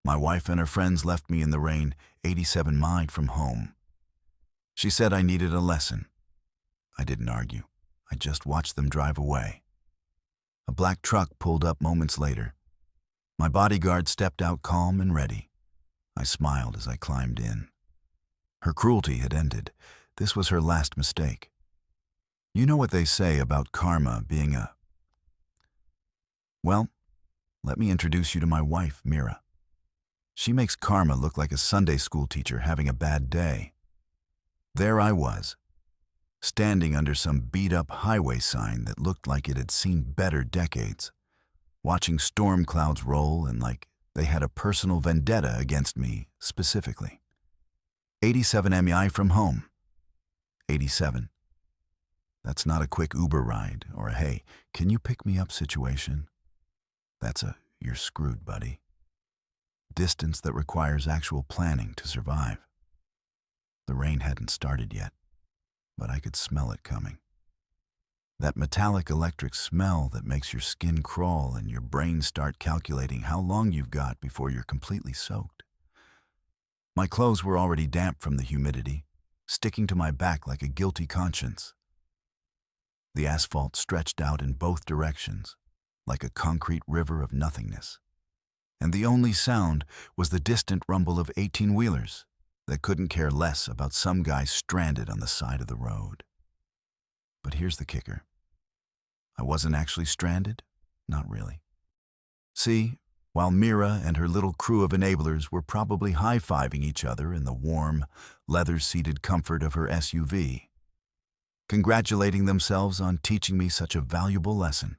My wife and her friends left me in the rain 87 miles from home. She said I needed a lesson. I didn't argue. I just watched them drive away. A black truck pulled up moments later. My bodyguard stepped out calm and ready. I smiled as I climbed in. Her cruelty had ended. This was her last mistake. You know what they say about karma being a... Well, let me introduce you to my wife, Mira. She makes karma look like a Sunday school teacher having a bad day. There I was, standing under some beat-up highway sign that looked like it had seen better decades, watching storm clouds roll and like they had a personal vendetta against me specifically. 87 mi from home. 87. That's not a quick Uber ride or a hey, can you pick me up situation. That's a you're screwed, buddy. Distance that requires actual planning to survive. The rain hadn't started yet, but I could smell it coming. That metallic electric smell that makes your skin crawl and your brain start calculating how long you've got before you're completely soaked. My clothes were already damp from the humidity, sticking to my back like a guilty conscience. The asphalt stretched out in both directions, like a concrete river of nothingness. And the only sound was the distant rumble of 18-wheelers that couldn't care less about some guy stranded on the side of the road. But here's the kicker. I wasn't actually stranded? Not really. See, while Mira and her little crew of enablers were probably high-fiving each other in the warm, leather-seated comfort of her SUV, congratulating themselves on teaching me such a valuable lesson,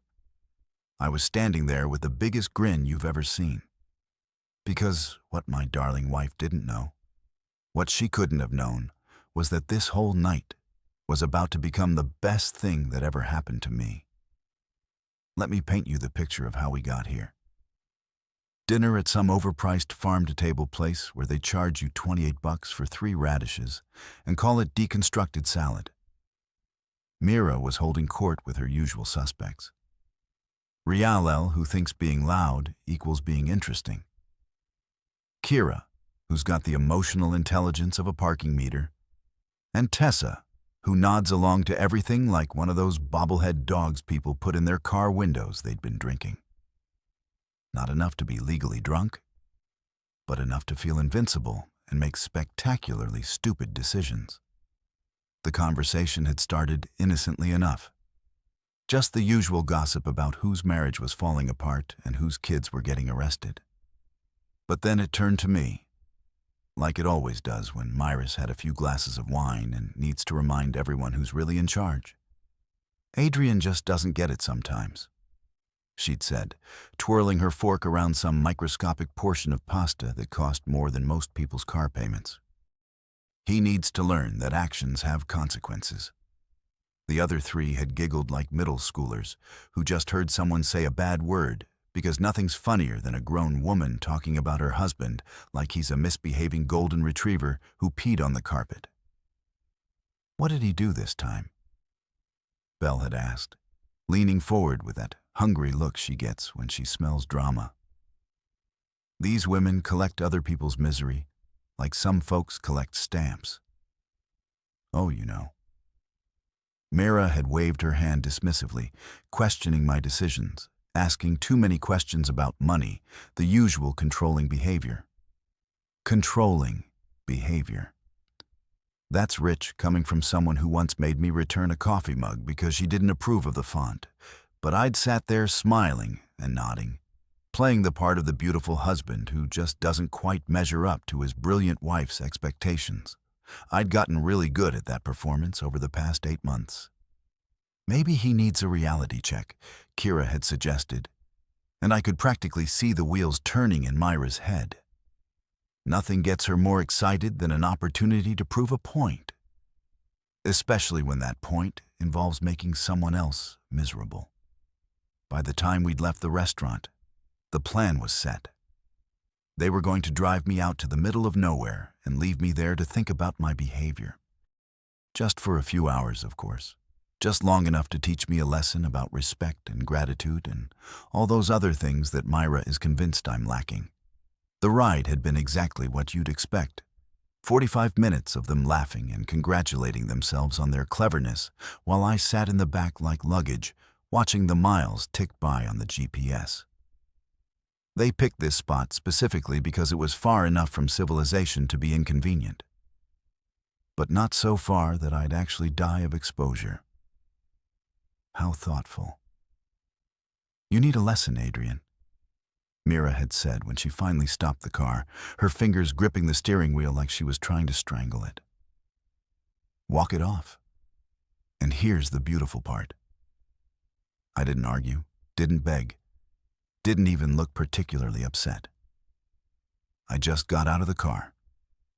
I was standing there with the biggest grin you've ever seen. Because what my darling wife didn't know, what she couldn't have known, was that this whole night was about to become the best thing that ever happened to me. Let me paint you the picture of how we got here. Dinner at some overpriced farm-to-table place where they charge you $28 for 3 radishes and call it deconstructed salad. Mira was holding court with her usual suspects. Rialel, who thinks being loud equals being interesting. Kira, who's got the emotional intelligence of a parking meter. And Tessa, who nods along to everything like one of those bobblehead dogs people put in their car windows they'd been drinking. Not enough to be legally drunk, but enough to feel invincible and make spectacularly stupid decisions. The conversation had started innocently enough. Just the usual gossip about whose marriage was falling apart and whose kids were getting arrested. But then it turned to me, like it always does when Myra's had a few glasses of wine and needs to remind everyone who's really in charge. Adrian just doesn't get it sometimes, she'd said, twirling her fork around some microscopic portion of pasta that cost more than most people's car payments. He needs to learn that actions have consequences. The other 3 had giggled like middle schoolers who just heard someone say a bad word, because nothing's funnier than a grown woman talking about her husband like he's a misbehaving golden retriever who peed on the carpet. What did he do this time? Belle had asked, leaning forward with that hungry look she gets when she smells drama. These women collect other people's misery like some folks collect stamps. Oh, you know. Mira had waved her hand dismissively, questioning my decisions, asking too many questions about money, the usual controlling behavior. Controlling behavior. That's rich coming from someone who once made me return a coffee mug because she didn't approve of the font, but I'd sat there smiling and nodding, playing the part of the beautiful husband who just doesn't quite measure up to his brilliant wife's expectations. I'd gotten really good at that performance over the past 8 months. Maybe he needs a reality check, Kira had suggested, and I could practically see the wheels turning in Myra's head. Nothing gets her more excited than an opportunity to prove a point, especially when that point involves making someone else miserable. By the time we'd left the restaurant, the plan was set. They were going to drive me out to the middle of nowhere and leave me there to think about my behavior. Just for a few hours, of course. Just long enough to teach me a lesson about respect and gratitude and all those other things that Myra is convinced I'm lacking. The ride had been exactly what you'd expect. 45 minutes of them laughing and congratulating themselves on their cleverness while I sat in the back like luggage, watching the miles tick by on the GPS. They picked this spot specifically because it was far enough from civilization to be inconvenient, but not so far that I'd actually die of exposure. How thoughtful. "You need a lesson, Adrian," Mira had said when she finally stopped the car, her fingers gripping the steering wheel like she was trying to strangle it. "Walk it off. And here's the beautiful part." I didn't argue, didn't beg, didn't even look particularly upset. I just got out of the car,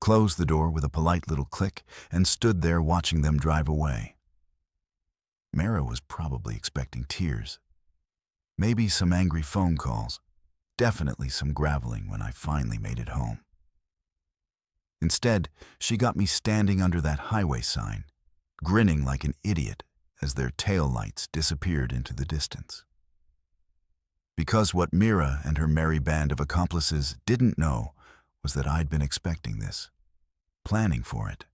closed the door with a polite little click, and stood there watching them drive away. Mira was probably expecting tears. Maybe some angry phone calls. Definitely some graveling when I finally made it home. Instead, she got me standing under that highway sign, grinning like an idiot as their tail lights disappeared into the distance. Because what Mira and her merry band of accomplices didn't know was that I'd been expecting this, planning for it.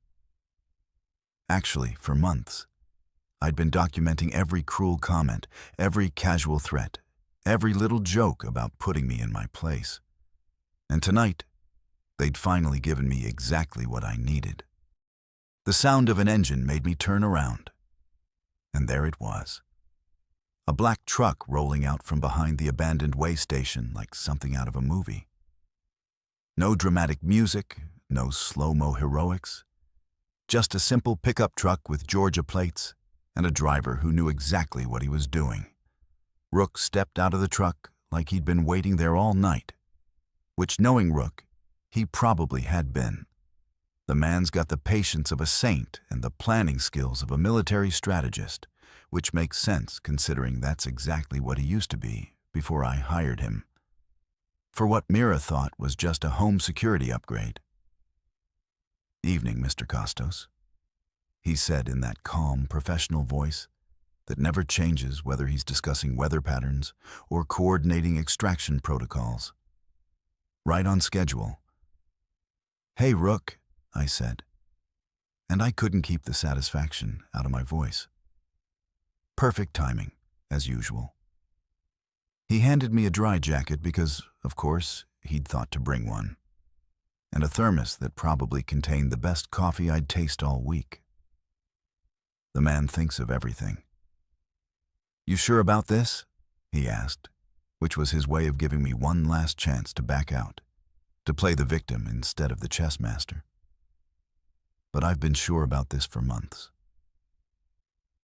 Actually, for months, I'd been documenting every cruel comment, every casual threat, every little joke about putting me in my place. And tonight, they'd finally given me exactly what I needed. The sound of an engine made me turn around. And there it was. A black truck rolling out from behind the abandoned way station like something out of a movie. No dramatic music, no slow-mo heroics. Just a simple pickup truck with Georgia plates and a driver who knew exactly what he was doing. Rook stepped out of the truck like he'd been waiting there all night, which, knowing Rook, he probably had been. The man's got the patience of a saint and the planning skills of a military strategist, which makes sense considering that's exactly what he used to be before I hired him. For what Mira thought was just a home security upgrade. "Evening, Mr. Costos," he said in that calm, professional voice that never changes whether he's discussing weather patterns or coordinating extraction protocols. Right on schedule. "Hey, Rook," I said, and I couldn't keep the satisfaction out of my voice. Perfect timing, as usual. He handed me a dry jacket because, of course, he'd thought to bring one, and a thermos that probably contained the best coffee I'd tasted all week. The man thinks of everything. "You sure about this?" he asked, which was his way of giving me one last chance to back out, to play the victim instead of the chess master. But I've been sure about this for months.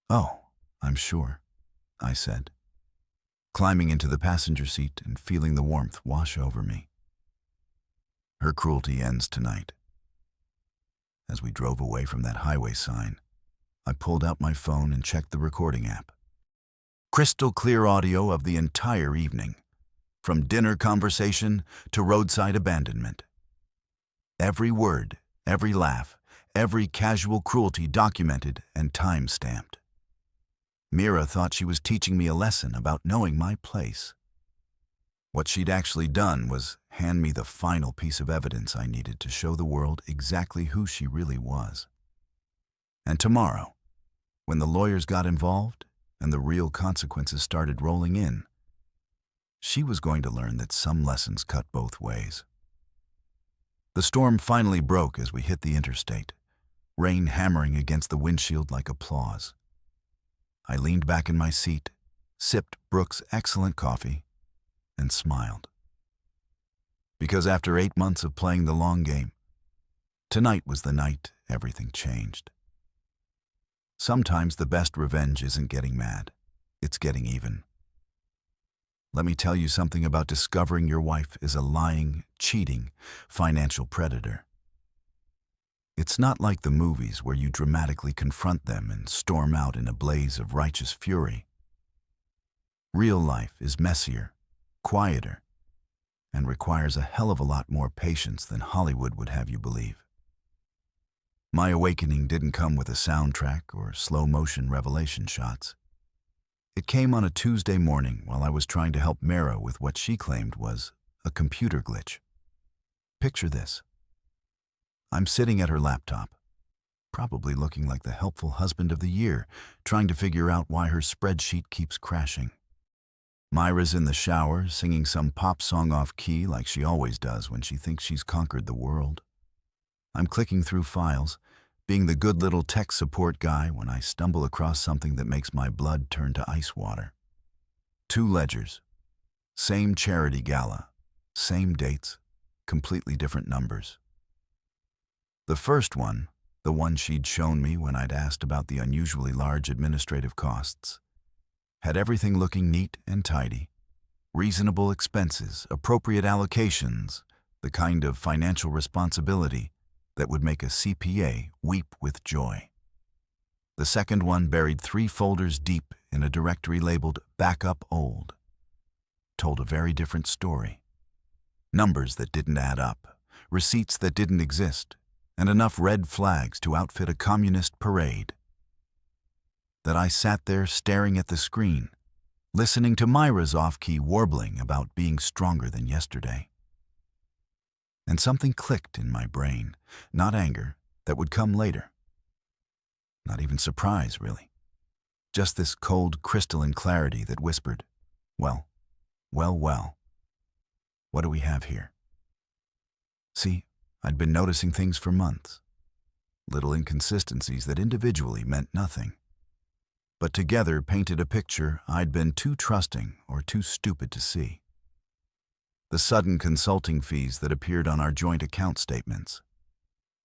"Oh, I'm sure," I said, climbing into the passenger seat and feeling the warmth wash over me. Her cruelty ends tonight. As we drove away from that highway sign, I pulled out my phone and checked the recording app. Crystal clear audio of the entire evening, from dinner conversation to roadside abandonment. Every word, every laugh, every casual cruelty documented and time-stamped. Mira thought she was teaching me a lesson about knowing my place. What she'd actually done was hand me the final piece of evidence I needed to show the world exactly who she really was. And tomorrow, when the lawyers got involved and the real consequences started rolling in, she was going to learn that some lessons cut both ways. The storm finally broke as we hit the interstate, rain hammering against the windshield like applause. I leaned back in my seat, sipped Brooke's excellent coffee, and smiled. Because after 8 months of playing the long game, tonight was the night everything changed. Sometimes the best revenge isn't getting mad, it's getting even. Let me tell you something about discovering your wife is a lying, cheating, financial predator. It's not like the movies where you dramatically confront them and storm out in a blaze of righteous fury. Real life is messier, quieter, and requires a hell of a lot more patience than Hollywood would have you believe. My awakening didn't come with a soundtrack or slow-motion revelation shots. It came on a Tuesday morning while I was trying to help Mara with what she claimed was a computer glitch. Picture this. I'm sitting at her laptop, probably looking like the helpful husband of the year, trying to figure out why her spreadsheet keeps crashing. Myra's in the shower, singing some pop song off key like she always does when she thinks she's conquered the world. I'm clicking through files, being the good little tech support guy when I stumble across something that makes my blood turn to ice water. 2 ledgers. Same charity gala. Same dates. Completely different numbers. The first one, the one she'd shown me when I'd asked about the unusually large administrative costs, had everything looking neat and tidy. Reasonable expenses, appropriate allocations, the kind of financial responsibility that would make a CPA weep with joy. The second one, buried 3 folders deep in a directory labeled Backup Old, told a very different story. Numbers that didn't add up, receipts that didn't exist, and enough red flags to outfit a communist parade. That I sat there staring at the screen, listening to Myra's off-key warbling about being stronger than yesterday. And something clicked in my brain, not anger, that would come later. Not even surprise, really. Just this cold, crystalline clarity that whispered, well, what do we have here? See, I'd been noticing things for months. Little inconsistencies that individually meant nothing, but together painted a picture I'd been too trusting or too stupid to see. The sudden consulting fees that appeared on our joint account statements.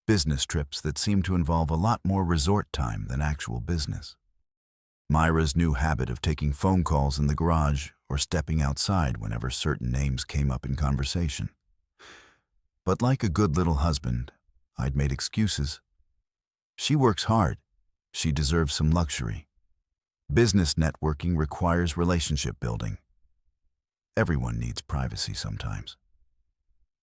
Business trips that seemed to involve a lot more resort time than actual business. Myra's new habit of taking phone calls in the garage or stepping outside whenever certain names came up in conversation. But like a good little husband, I'd made excuses. She works hard. She deserves some luxury. Business networking requires relationship building. Everyone needs privacy sometimes.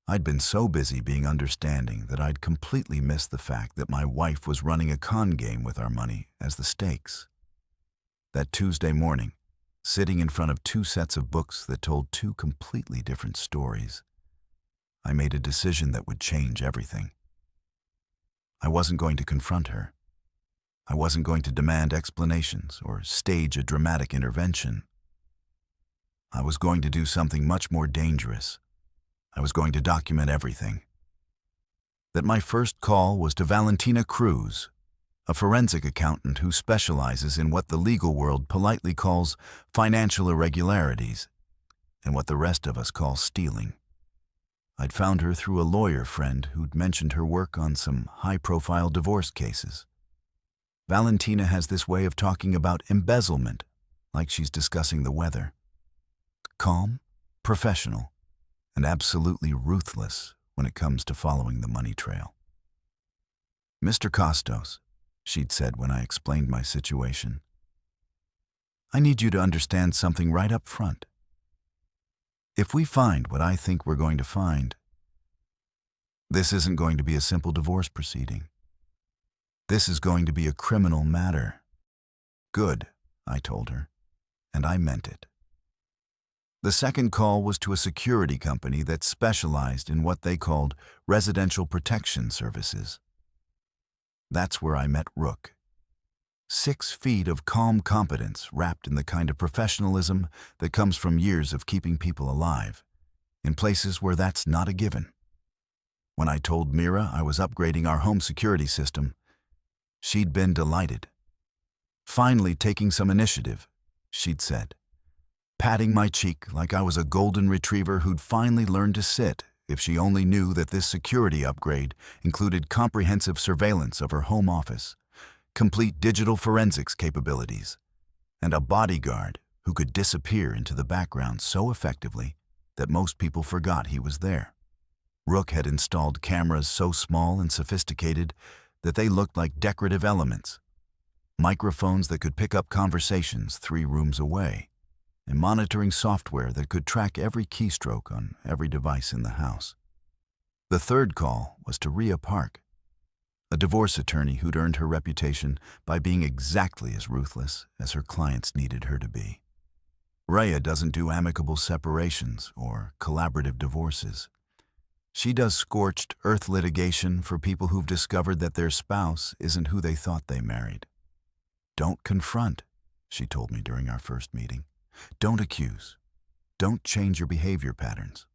I'd been so busy being understanding that I'd completely missed the fact that my wife was running a con game with our money as the stakes. That Tuesday morning, sitting in front of 2 sets of books that told 2 completely different stories, I made a decision that would change everything. I wasn't going to confront her. I wasn't going to demand explanations or stage a dramatic intervention. I was going to do something much more dangerous. I was going to document everything. That my first call was to Valentina Cruz, a forensic accountant who specializes in what the legal world politely calls financial irregularities and what the rest of us call stealing. I'd found her through a lawyer friend who'd mentioned her work on some high-profile divorce cases. Valentina has this way of talking about embezzlement, like she's discussing the weather. Calm, professional, and absolutely ruthless when it comes to following the money trail. "Mr. Costos," she'd said when I explained my situation, "I need you to understand something right up front. If we find what I think we're going to find, this isn't going to be a simple divorce proceeding. This is going to be a criminal matter." "Good," I told her, and I meant it. The second call was to a security company that specialized in what they called residential protection services. That's where I met Rook. 6 feet of calm competence wrapped in the kind of professionalism that comes from years of keeping people alive, in places where that's not a given. When I told Mira I was upgrading our home security system, she'd been delighted. "Finally taking some initiative," she'd said, patting my cheek like I was a golden retriever who'd finally learned to sit if she only knew that this security upgrade included comprehensive surveillance of her home office, complete digital forensics capabilities, and a bodyguard who could disappear into the background so effectively that most people forgot he was there. Rook had installed cameras so small and sophisticated that they looked like decorative elements, microphones that could pick up conversations 3 rooms away, and monitoring software that could track every keystroke on every device in the house. The third call was to Rhea Park, a divorce attorney who'd earned her reputation by being exactly as ruthless as her clients needed her to be. Rhea doesn't do amicable separations or collaborative divorces. She does scorched earth litigation for people who've discovered that their spouse isn't who they thought they married. Don't confront, she told me during our first meeting. Don't accuse. Don't change your behavior patterns.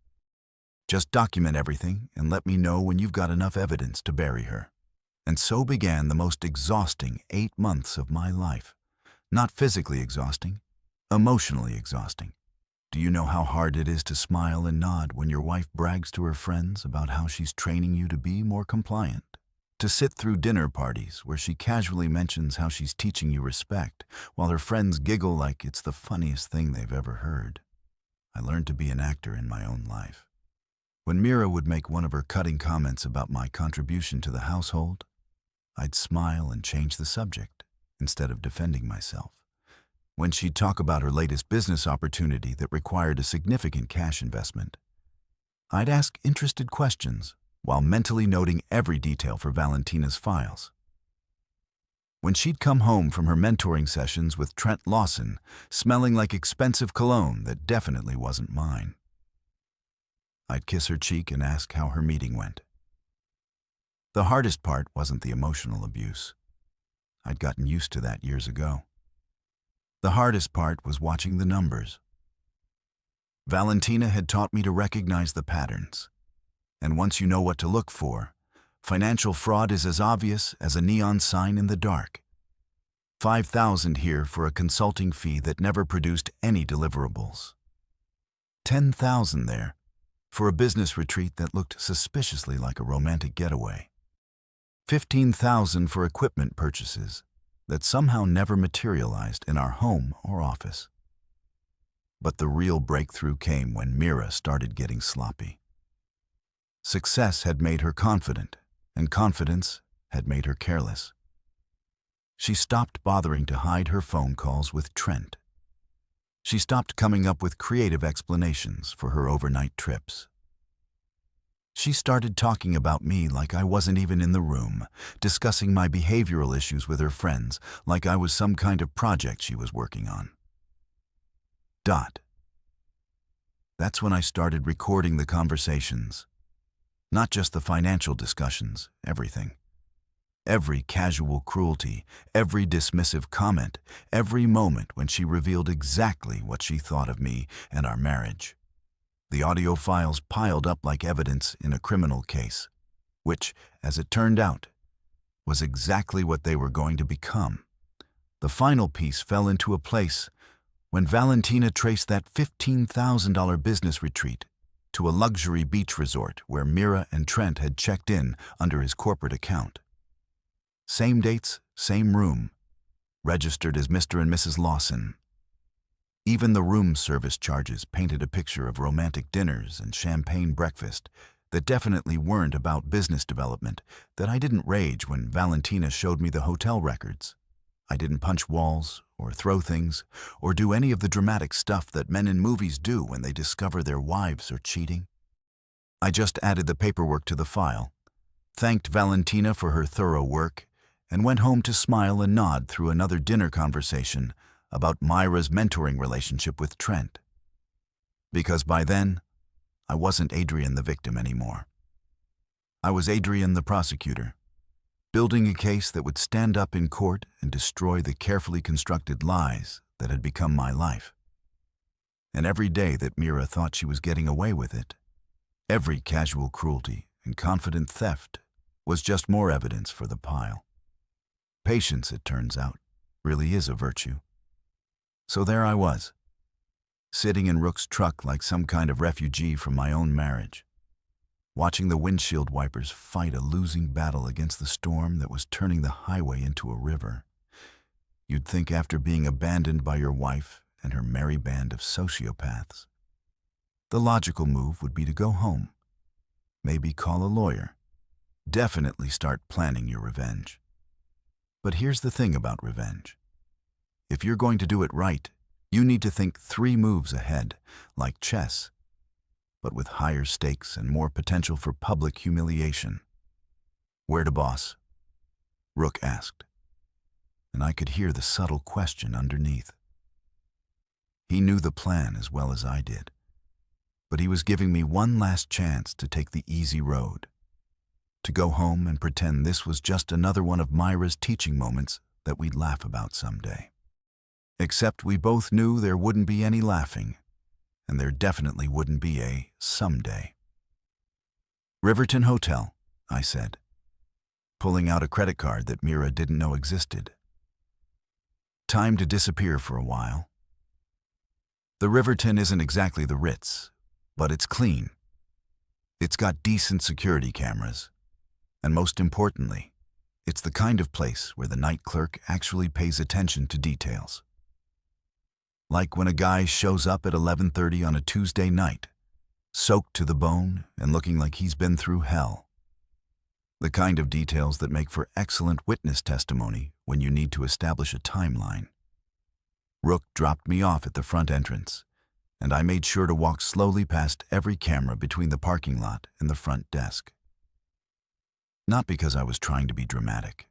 Just document everything and let me know when you've got enough evidence to bury her. And so began the most exhausting 8 months of my life. Not physically exhausting, emotionally exhausting. Do you know how hard it is to smile and nod when your wife brags to her friends about how she's training you to be more compliant? To sit through dinner parties where she casually mentions how she's teaching you respect, while her friends giggle like it's the funniest thing they've ever heard. I learned to be an actor in my own life. When Mira would make one of her cutting comments about my contribution to the household, I'd smile and change the subject instead of defending myself. When she'd talk about her latest business opportunity that required a significant cash investment, I'd ask interested questions while mentally noting every detail for Valentina's files. When she'd come home from her mentoring sessions with Trent Lawson, smelling like expensive cologne that definitely wasn't mine, I'd kiss her cheek and ask how her meeting went. The hardest part wasn't the emotional abuse. I'd gotten used to that years ago. The hardest part was watching the numbers. Valentina had taught me to recognize the patterns. And once you know what to look for, financial fraud is as obvious as a neon sign in the dark. $5,000 here for a consulting fee that never produced any deliverables. $10,000 there for a business retreat that looked suspiciously like a romantic getaway. $15,000 for equipment purchases that somehow never materialized in our home or office. But the real breakthrough came when Mira started getting sloppy. Success had made her confident, and confidence had made her careless. She stopped bothering to hide her phone calls with Trent. She stopped coming up with creative explanations for her overnight trips. She started talking about me like I wasn't even in the room, discussing my behavioral issues with her friends like I was some kind of project she was working on. That's when I started recording the conversations. Not just the financial discussions, everything. Every casual cruelty, every dismissive comment, every moment when she revealed exactly what she thought of me and our marriage. The audio files piled up like evidence in a criminal case, which, as it turned out, was exactly what they were going to become. The final piece fell into a place when Valentina traced that $15,000 business retreat to a luxury beach resort where Mira and Trent had checked in under his corporate account. Same dates, same room, registered as Mr. and Mrs. Lawson. Even the room service charges painted a picture of romantic dinners and champagne breakfast that definitely weren't about business development, that I didn't rage when Valentina showed me the hotel records. I didn't punch walls or throw things or do any of the dramatic stuff that men in movies do when they discover their wives are cheating. I just added the paperwork to the file, thanked Valentina for her thorough work, and went home to smile and nod through another dinner conversation about Myra's mentoring relationship with Trent. Because by then, I wasn't Adrian the victim anymore. I was Adrian the prosecutor, building a case that would stand up in court and destroy the carefully constructed lies that had become my life. And every day that Mira thought she was getting away with it, every casual cruelty and confident theft was just more evidence for the pile. Patience, it turns out, really is a virtue. So there I was, sitting in Rook's truck like some kind of refugee from my own marriage, watching the windshield wipers fight a losing battle against the storm that was turning the highway into a river. You'd think after being abandoned by your wife and her merry band of sociopaths, the logical move would be to go home, maybe call a lawyer, definitely start planning your revenge. But here's the thing about revenge. If you're going to do it right, you need to think 3 moves ahead, like chess, but with higher stakes and more potential for public humiliation. "Where to, boss?" Rook asked, and I could hear the subtle question underneath. He knew the plan as well as I did. but he was giving me one last chance to take the easy road, to go home and pretend this was just another one of Myra's teaching moments that we'd laugh about someday. Except we both knew there wouldn't be any laughing, and there definitely wouldn't be a someday. "Riverton Hotel," I said, pulling out a credit card that Myra didn't know existed. "Time to disappear for a while." The Riverton isn't exactly the Ritz, but it's clean. It's got decent security cameras, and most importantly, it's the kind of place where the night clerk actually pays attention to details. Like when a guy shows up at 11:30 on a Tuesday night, soaked to the bone and looking like he's been through hell. The kind of details that make for excellent witness testimony when you need to establish a timeline. Rook dropped me off at the front entrance, and I made sure to walk slowly past every camera between the parking lot and the front desk. Not because I was trying to be dramatic.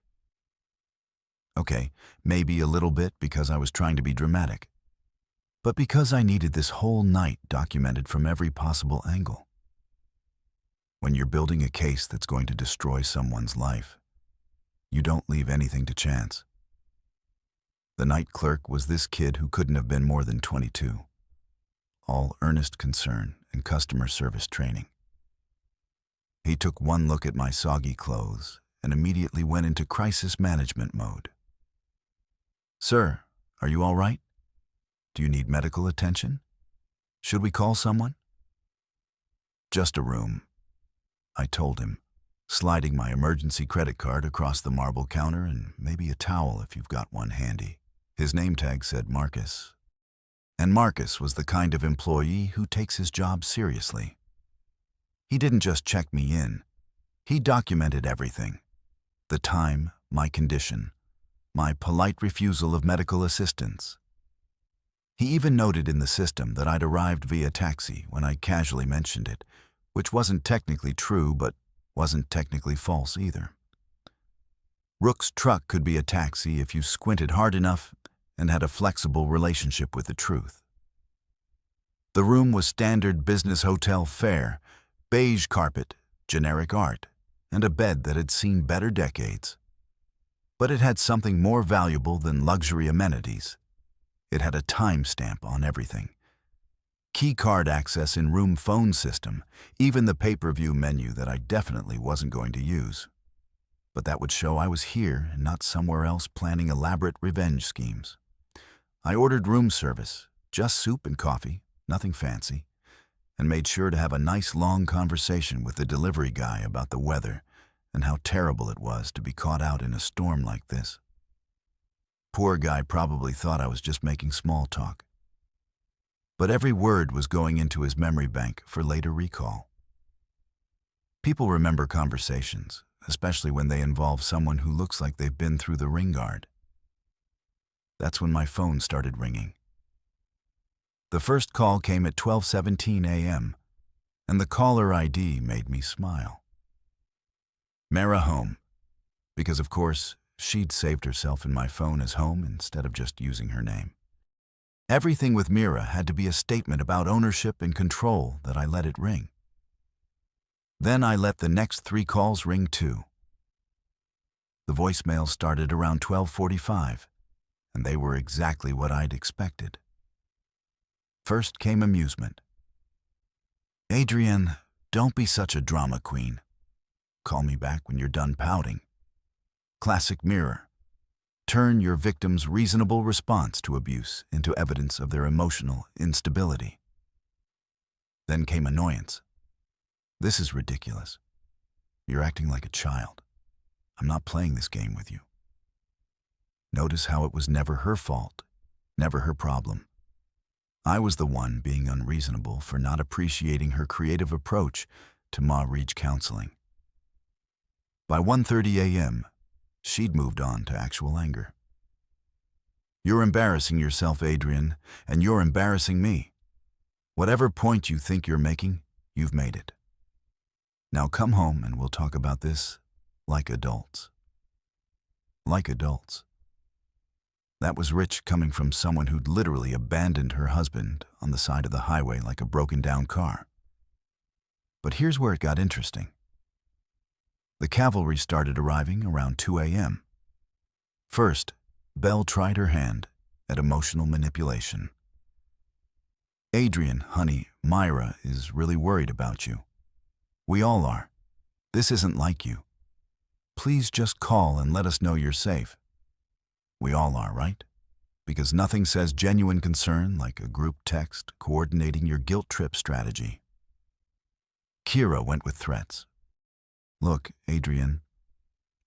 Okay, maybe a little bit because I was trying to be dramatic, but because I needed this whole night documented from every possible angle. When you're building a case that's going to destroy someone's life, you don't leave anything to chance. The night clerk was this kid who couldn't have been more than 22, all earnest concern and customer service training. He took one look at my soggy clothes and immediately went into crisis management mode. "Sir, are you all right? Do you need medical attention? Should we call someone?" "Just a room," I told him, sliding my emergency credit card across the marble counter and maybe a towel if you've got one handy. His name tag said Marcus. And Marcus was the kind of employee who takes his job seriously. He didn't just check me in. He documented everything. The time, my condition, my polite refusal of medical assistance. He even noted in the system that I'd arrived via taxi when I casually mentioned it, which wasn't technically true but wasn't technically false either. Rook's truck could be a taxi if you squinted hard enough and had a flexible relationship with the truth. The room was standard business hotel fare, beige carpet, generic art, and a bed that had seen better decades. But it had something more valuable than luxury amenities. It had a timestamp on everything. Key card access in room phone system, even the pay-per-view menu that I definitely wasn't going to use. But that would show I was here and not somewhere else planning elaborate revenge schemes. I ordered room service, just soup and coffee, nothing fancy, and made sure to have a nice long conversation with the delivery guy about the weather and how terrible it was to be caught out in a storm like this. Poor guy probably thought I was just making small talk. But every word was going into his memory bank for later recall. People remember conversations, especially when they involve someone who looks like they've been through the ring guard. That's when my phone started ringing. The first call came at 12:17 a.m., and the caller ID made me smile. Mara home, because of course, she'd saved herself in my phone as home instead of just using her name. Everything with Mira had to be a statement about ownership and control that I let it ring. Then I let the next 3 calls ring too. The voicemail started around 12:45, and they were exactly what I'd expected. First came amusement. "Adrienne, don't be such a drama queen. Call me back when you're done pouting." Classic mirror. Turn your victim's reasonable response to abuse into evidence of their emotional instability. Then came annoyance. "This is ridiculous. You're acting like a child. I'm not playing this game with you." Notice how it was never her fault, never her problem. I was the one being unreasonable for not appreciating her creative approach to Ma-Reach counseling. By 1:30 a.m., she'd moved on to actual anger. "You're embarrassing yourself, Adrienne, and you're embarrassing me. Whatever point you think you're making, you've made it. Now come home and we'll talk about this like adults." Like adults. That was rich coming from someone who'd literally abandoned her husband on the side of the highway like a broken-down car. But here's where it got interesting. The cavalry started arriving around 2 a.m. First, Belle tried her hand at emotional manipulation. "Adrian, honey, Myra is really worried about you. We all are. This isn't like you. Please just call and let us know you're safe." We all are, right? Because nothing says genuine concern like a group text coordinating your guilt trip strategy. Kira went with threats. "Look, Adrian,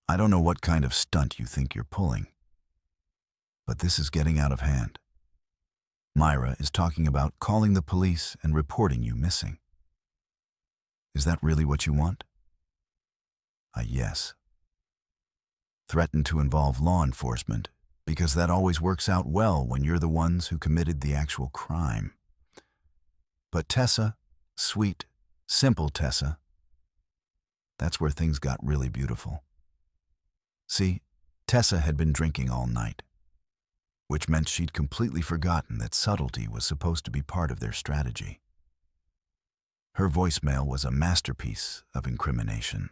I don't know what kind of stunt you think you're pulling, but this is getting out of hand. Myra is talking about calling the police and reporting you missing. Is that really what you want?" Yes. Threaten to involve law enforcement, because that always works out well when you're the ones who committed the actual crime. But Tessa, sweet, simple Tessa, that's where things got really beautiful. See, Tessa had been drinking all night, which meant she'd completely forgotten that subtlety was supposed to be part of their strategy. Her voicemail was a masterpiece of incrimination.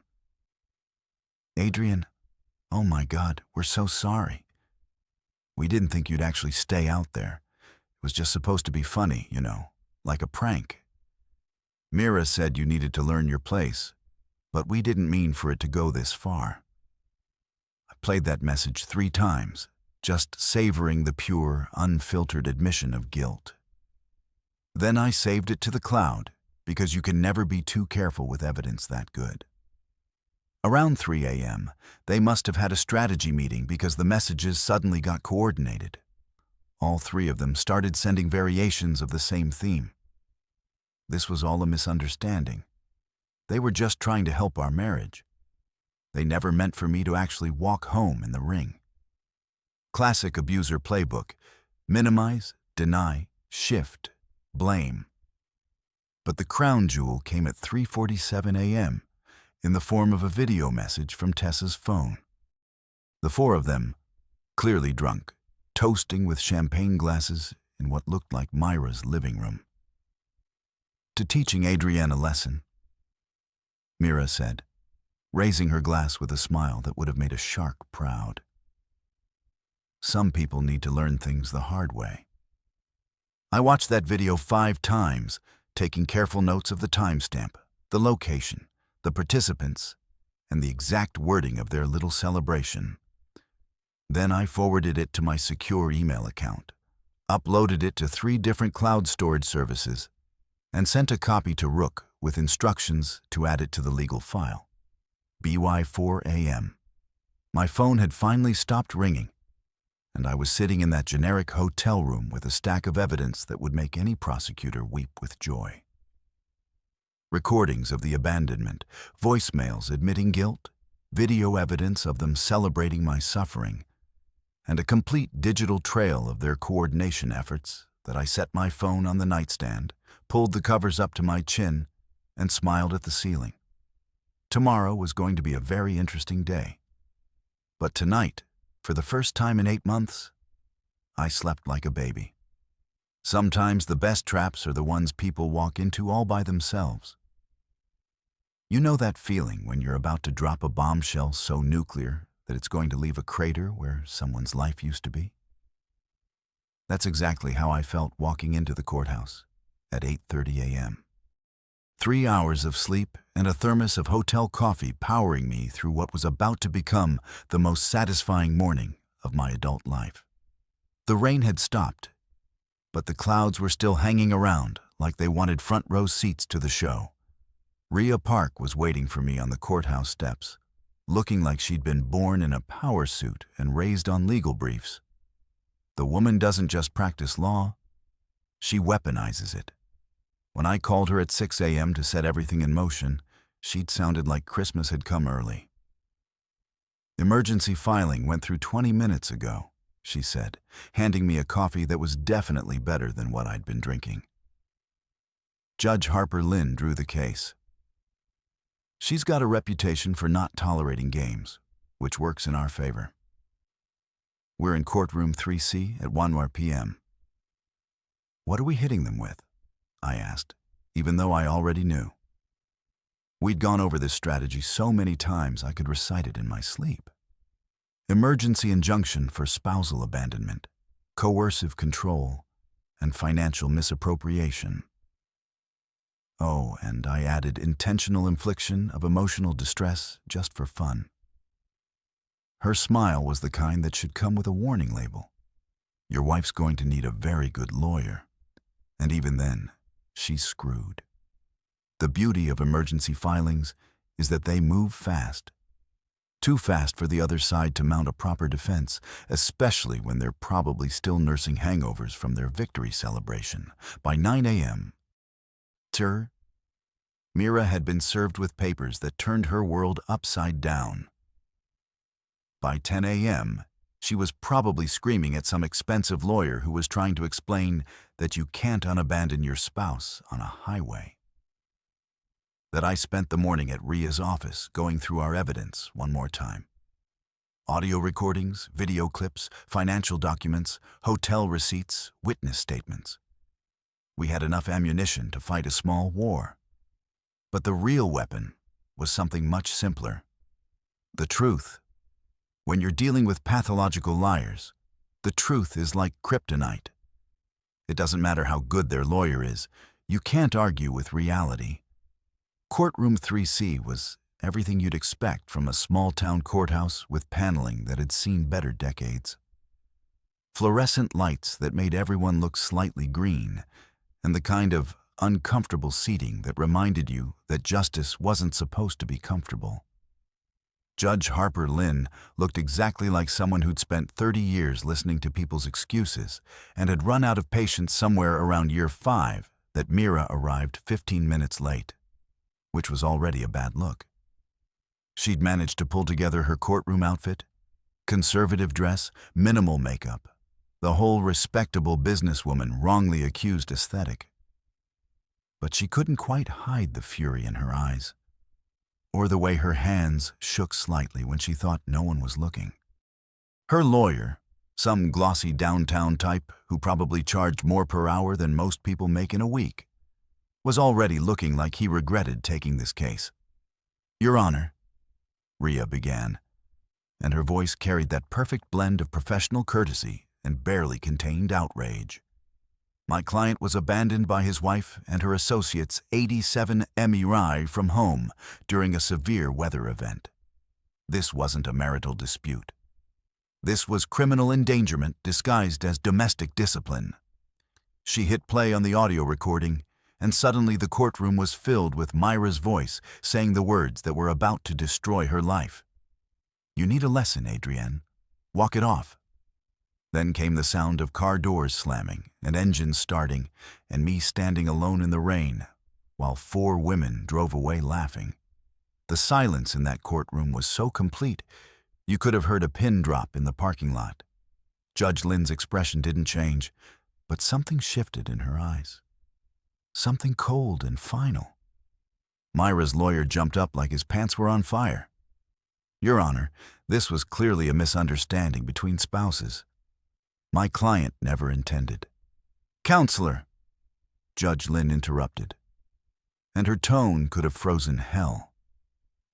"Adrian, oh my God, we're so sorry. We didn't think you'd actually stay out there. It was just supposed to be funny, you know, like a prank. Mira said you needed to learn your place, but we didn't mean for it to go this far." I played that message 3 times, just savoring the pure, unfiltered admission of guilt. Then I saved it to the cloud, because you can never be too careful with evidence that good. Around 3 a.m., they must have had a strategy meeting because the messages suddenly got coordinated. All 3 of them started sending variations of the same theme. This was all a misunderstanding. They were just trying to help our marriage. They never meant for me to actually walk home in the ring. Classic abuser playbook: minimize, deny, shift, blame. But the crown jewel came at 3:47 a.m. in the form of a video message from Tessa's phone. The 4 of them, clearly drunk, toasting with champagne glasses in what looked like Myra's living room. "To teaching Adrienne a lesson," Mira said, raising her glass with a smile that would have made a shark proud. "Some people need to learn things the hard way." I watched that video 5 times, taking careful notes of the timestamp, the location, the participants, and the exact wording of their little celebration. Then I forwarded it to my secure email account, uploaded it to 3 different cloud storage services, and sent a copy to Rook with instructions to add it to the legal file. BY 4 a.m. My phone had finally stopped ringing, and I was sitting in that generic hotel room with a stack of evidence that would make any prosecutor weep with joy. Recordings of the abandonment, voicemails admitting guilt, video evidence of them celebrating my suffering, and a complete digital trail of their coordination efforts that I set my phone on the nightstand, pulled the covers up to my chin, and smiled at the ceiling. Tomorrow was going to be a very interesting day. But tonight, for the first time in 8 months, I slept like a baby. Sometimes the best traps are the ones people walk into all by themselves. You know that feeling when you're about to drop a bombshell so nuclear that it's going to leave a crater where someone's life used to be? That's exactly how I felt walking into the courthouse at 8:30 a.m. 3 hours of sleep and a thermos of hotel coffee powering me through what was about to become the most satisfying morning of my adult life. The rain had stopped, but the clouds were still hanging around like they wanted front row seats to the show. Rhea Park was waiting for me on the courthouse steps, looking like she'd been born in a power suit and raised on legal briefs. The woman doesn't just practice law, she weaponizes it. When I called her at 6 a.m. to set everything in motion, she'd sounded like Christmas had come early. "Emergency filing went through 20 minutes ago," she said, handing me a coffee that was definitely better than what I'd been drinking. Judge Harper Lynn drew the case. She's got a reputation for not tolerating games, which works in our favor. We're in courtroom 3C at 1 p.m. "What are we hitting them with?" I asked, even though I already knew. We'd gone over this strategy so many times I could recite it in my sleep. Emergency injunction for spousal abandonment, coercive control, and financial misappropriation. Oh, and I added intentional infliction of emotional distress just for fun. Her smile was the kind that should come with a warning label. Your wife's going to need a very good lawyer. And even then, she's screwed. The beauty of emergency filings is that they move fast. Too fast for the other side to mount a proper defense, especially when they're probably still nursing hangovers from their victory celebration. By 9 a.m., Mira had been served with papers that turned her world upside down. By 10 a.m., she was probably screaming at some expensive lawyer who was trying to explain that you can't unabandon your spouse on a highway. That I spent the morning at Ria's office going through our evidence one more time. Audio recordings, video clips, financial documents, hotel receipts, witness statements. We had enough ammunition to fight a small war. But the real weapon was something much simpler. The truth. When you're dealing with pathological liars, the truth is like kryptonite. It doesn't matter how good their lawyer is, you can't argue with reality. Courtroom 3C was everything you'd expect from a small-town courthouse with paneling that had seen better decades. Fluorescent lights that made everyone look slightly green, and the kind of uncomfortable seating that reminded you that justice wasn't supposed to be comfortable. Judge Harper Lynn looked exactly like someone who'd spent 30 years listening to people's excuses and had run out of patience somewhere around year 5 that Mira arrived 15 minutes late, which was already a bad look. She'd managed to pull together her courtroom outfit, conservative dress, minimal makeup, the whole respectable businesswoman wrongly accused aesthetic. But she couldn't quite hide the fury in her eyes, or the way her hands shook slightly when she thought no one was looking. Her lawyer, some glossy downtown type who probably charged more per hour than most people make in a week, was already looking like he regretted taking this case. "Your Honor," Ria began, and her voice carried that perfect blend of professional courtesy and barely contained outrage. "My client was abandoned by his wife and her associates 87 mi from home during a severe weather event. This wasn't a marital dispute. This was criminal endangerment disguised as domestic discipline." She hit play on the audio recording, and suddenly the courtroom was filled with Myra's voice saying the words that were about to destroy her life. "You need a lesson, Adrienne. Walk it off." Then came the sound of car doors slamming and engines starting, and me standing alone in the rain, while 4 women drove away laughing. The silence in that courtroom was so complete, you could have heard a pin drop in the parking lot. Judge Lynn's expression didn't change, but something shifted in her eyes. Something cold and final. Myra's lawyer jumped up like his pants were on fire. "Your Honor, this was clearly a misunderstanding between spouses. My client never intended." "Counselor," Judge Lynn interrupted, and her tone could have frozen hell.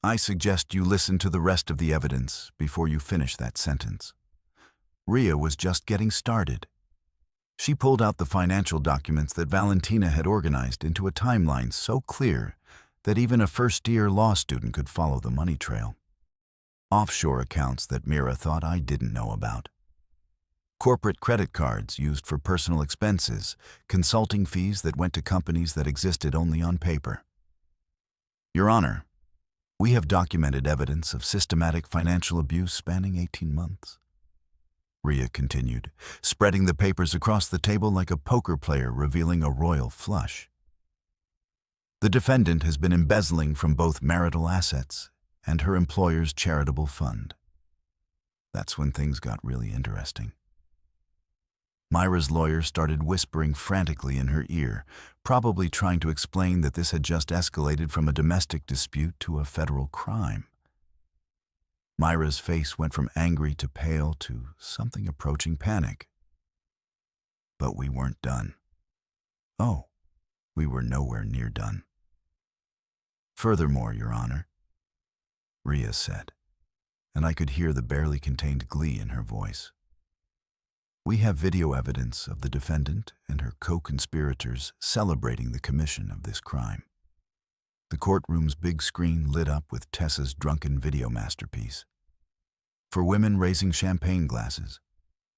"I suggest you listen to the rest of the evidence before you finish that sentence." Ria was just getting started. She pulled out the financial documents that Valentina had organized into a timeline so clear that even a first-year law student could follow the money trail. Offshore accounts that Mira thought I didn't know about. Corporate credit cards used for personal expenses, consulting fees that went to companies that existed only on paper. "Your Honor, we have documented evidence of systematic financial abuse spanning 18 months. Ria continued, spreading the papers across the table like a poker player revealing a royal flush. "The defendant has been embezzling from both marital assets and her employer's charitable fund." That's when things got really interesting. Myra's lawyer started whispering frantically in her ear, probably trying to explain that this had just escalated from a domestic dispute to a federal crime. Myra's face went from angry to pale to something approaching panic. But we weren't done. Oh, we were nowhere near done. Furthermore, Your Honor, Rhea said, and I could hear the barely contained glee in her voice. We have video evidence of the defendant and her co-conspirators celebrating the commission of this crime. The courtroom's big screen lit up with Tessa's drunken video masterpiece. For women raising champagne glasses,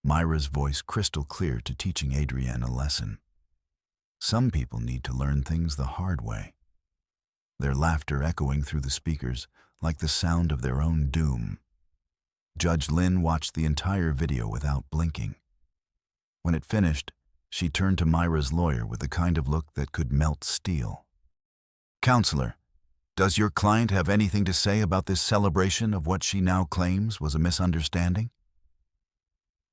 Myra's voice crystal clear to teaching Adrienne a lesson. Some people need to learn things the hard way. Their laughter echoing through the speakers like the sound of their own doom. Judge Lynn watched the entire video without blinking. When it finished, she turned to Myra's lawyer with the kind of look that could melt steel. Counselor, does your client have anything to say about this celebration of what she now claims was a misunderstanding?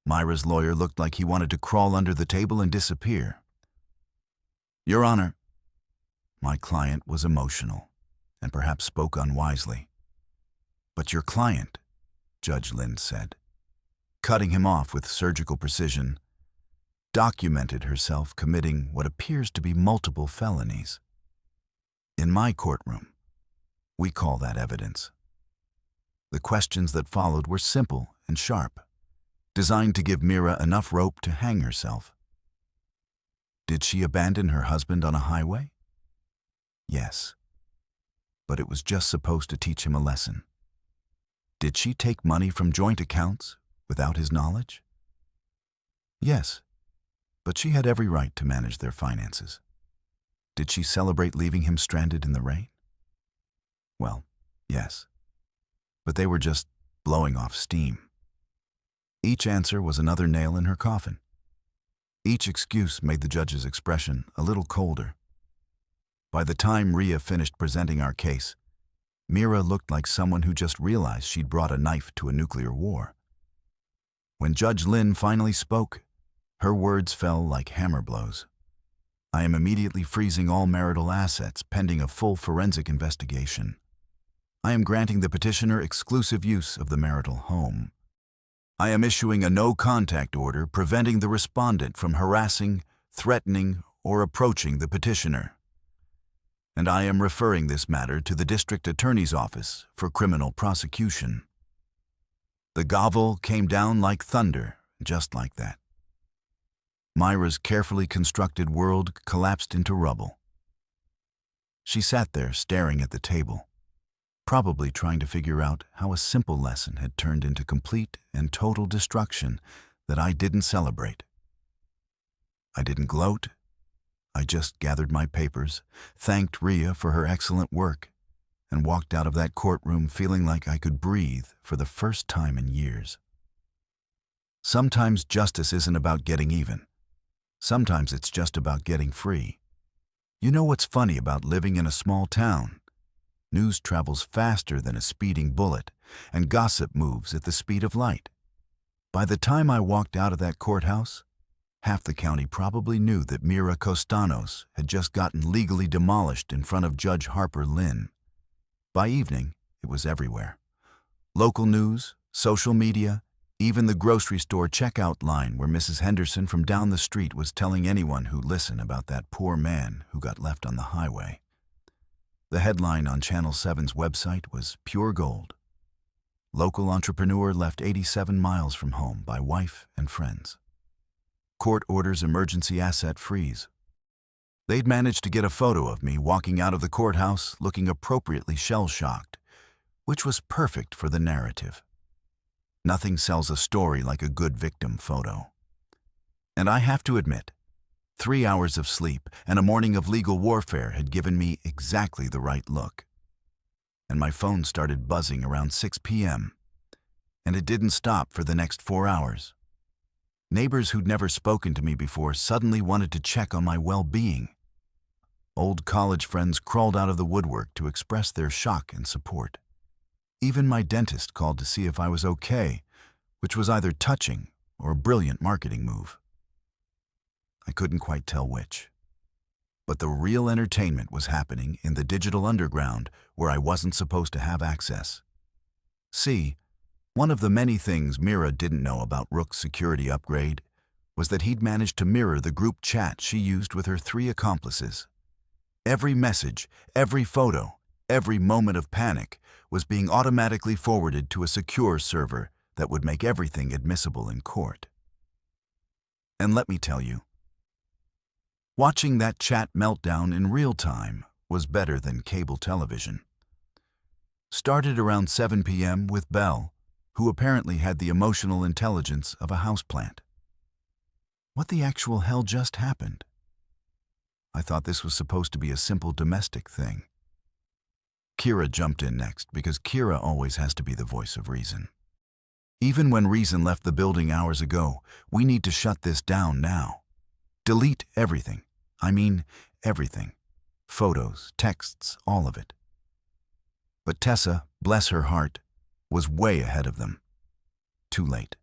Myra's lawyer looked like he wanted to crawl under the table and disappear. Your Honor, my client was emotional and perhaps spoke unwisely. But your client, Judge Lynn said, cutting him off with surgical precision, documented herself committing what appears to be multiple felonies. In my courtroom, we call that evidence. The questions that followed were simple and sharp, designed to give Mira enough rope to hang herself. Did she abandon her husband on a highway? Yes, but it was just supposed to teach him a lesson. Did she take money from joint accounts without his knowledge? Yes, but she had every right to manage their finances. Did she celebrate leaving him stranded in the rain? Well, yes, but they were just blowing off steam. Each answer was another nail in her coffin. Each excuse made the judge's expression a little colder. By the time Rhea finished presenting our case, Mira looked like someone who just realized she'd brought a knife to a nuclear war. When Judge Lynn finally spoke, her words fell like hammer blows. I am immediately freezing all marital assets pending a full forensic investigation. I am granting the petitioner exclusive use of the marital home. I am issuing a no-contact order preventing the respondent from harassing, threatening, or approaching the petitioner. And I am referring this matter to the District Attorney's Office for criminal prosecution. The gavel came down like thunder, just like that. Myra's carefully constructed world collapsed into rubble. She sat there staring at the table, probably trying to figure out how a simple lesson had turned into complete and total destruction that I didn't celebrate. I didn't gloat. I just gathered my papers, thanked Rhea for her excellent work, and walked out of that courtroom feeling like I could breathe for the first time in years. Sometimes justice isn't about getting even. Sometimes it's just about getting free. You know what's funny about living in a small town? News travels faster than a speeding bullet, and gossip moves at the speed of light. By the time I walked out of that courthouse, half the county probably knew that Mira Costanos had just gotten legally demolished in front of Judge Harper Lynn. By evening, it was everywhere. Local news, social media, even the grocery store checkout line where Mrs. Henderson from down the street was telling anyone who'd listen about that poor man who got left on the highway. The headline on Channel 7's website was pure gold. Local entrepreneur left 87 miles from home by wife and friends. Court orders emergency asset freeze. They'd managed to get a photo of me walking out of the courthouse looking appropriately shell-shocked, which was perfect for the narrative. Nothing sells a story like a good victim photo. And I have to admit, 3 hours of sleep and a morning of legal warfare had given me exactly the right look. And my phone started buzzing around 6 p.m., and it didn't stop for the next 4 hours. Neighbors who'd never spoken to me before suddenly wanted to check on my well-being. Old college friends crawled out of the woodwork to express their shock and support. Even my dentist called to see if I was okay, which was either touching or a brilliant marketing move. I couldn't quite tell which. But the real entertainment was happening in the digital underground where I wasn't supposed to have access. See, one of the many things Mira didn't know about Rook's security upgrade was that he'd managed to mirror the group chat she used with her 3 accomplices. Every message, every photo, Every moment of panic was being automatically forwarded to a secure server that would make everything admissible in court. And let me tell you, watching that chat meltdown in real time was better than cable television. Started around 7 p.m. with Belle, who apparently had the emotional intelligence of a houseplant. What the actual hell just happened? I thought this was supposed to be a simple domestic thing. Kira jumped in next because Kira always has to be the voice of reason. Even when reason left the building hours ago, we need to shut this down now. Delete everything. I mean, everything. Photos, texts, all of it. But Tessa, bless her heart, was way ahead of them. Too late.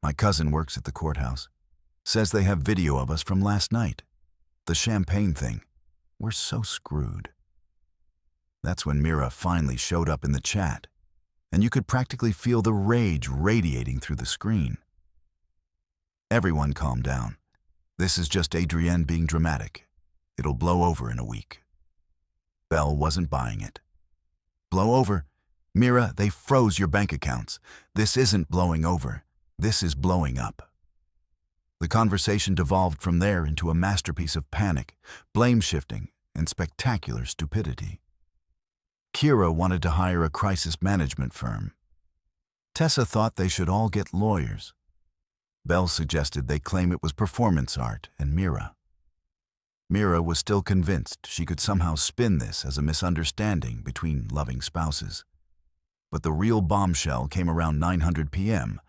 My cousin works at the courthouse. Says they have video of us from last night. The champagne thing. We're so screwed. That's when Mira finally showed up in the chat, and you could practically feel the rage radiating through the screen. Everyone calm down. This is just Adrienne being dramatic. It'll blow over in a week. Belle wasn't buying it. Blow over? Mira, they froze your bank accounts. This isn't blowing over. This is blowing up. The conversation devolved from there into a masterpiece of panic, blame-shifting, and spectacular stupidity. Kira wanted to hire a crisis management firm. Tessa thought they should all get lawyers. Belle suggested they claim it was performance art and Mira. Mira was still convinced she could somehow spin this as a misunderstanding between loving spouses. But the real bombshell came around 9:00 p.m.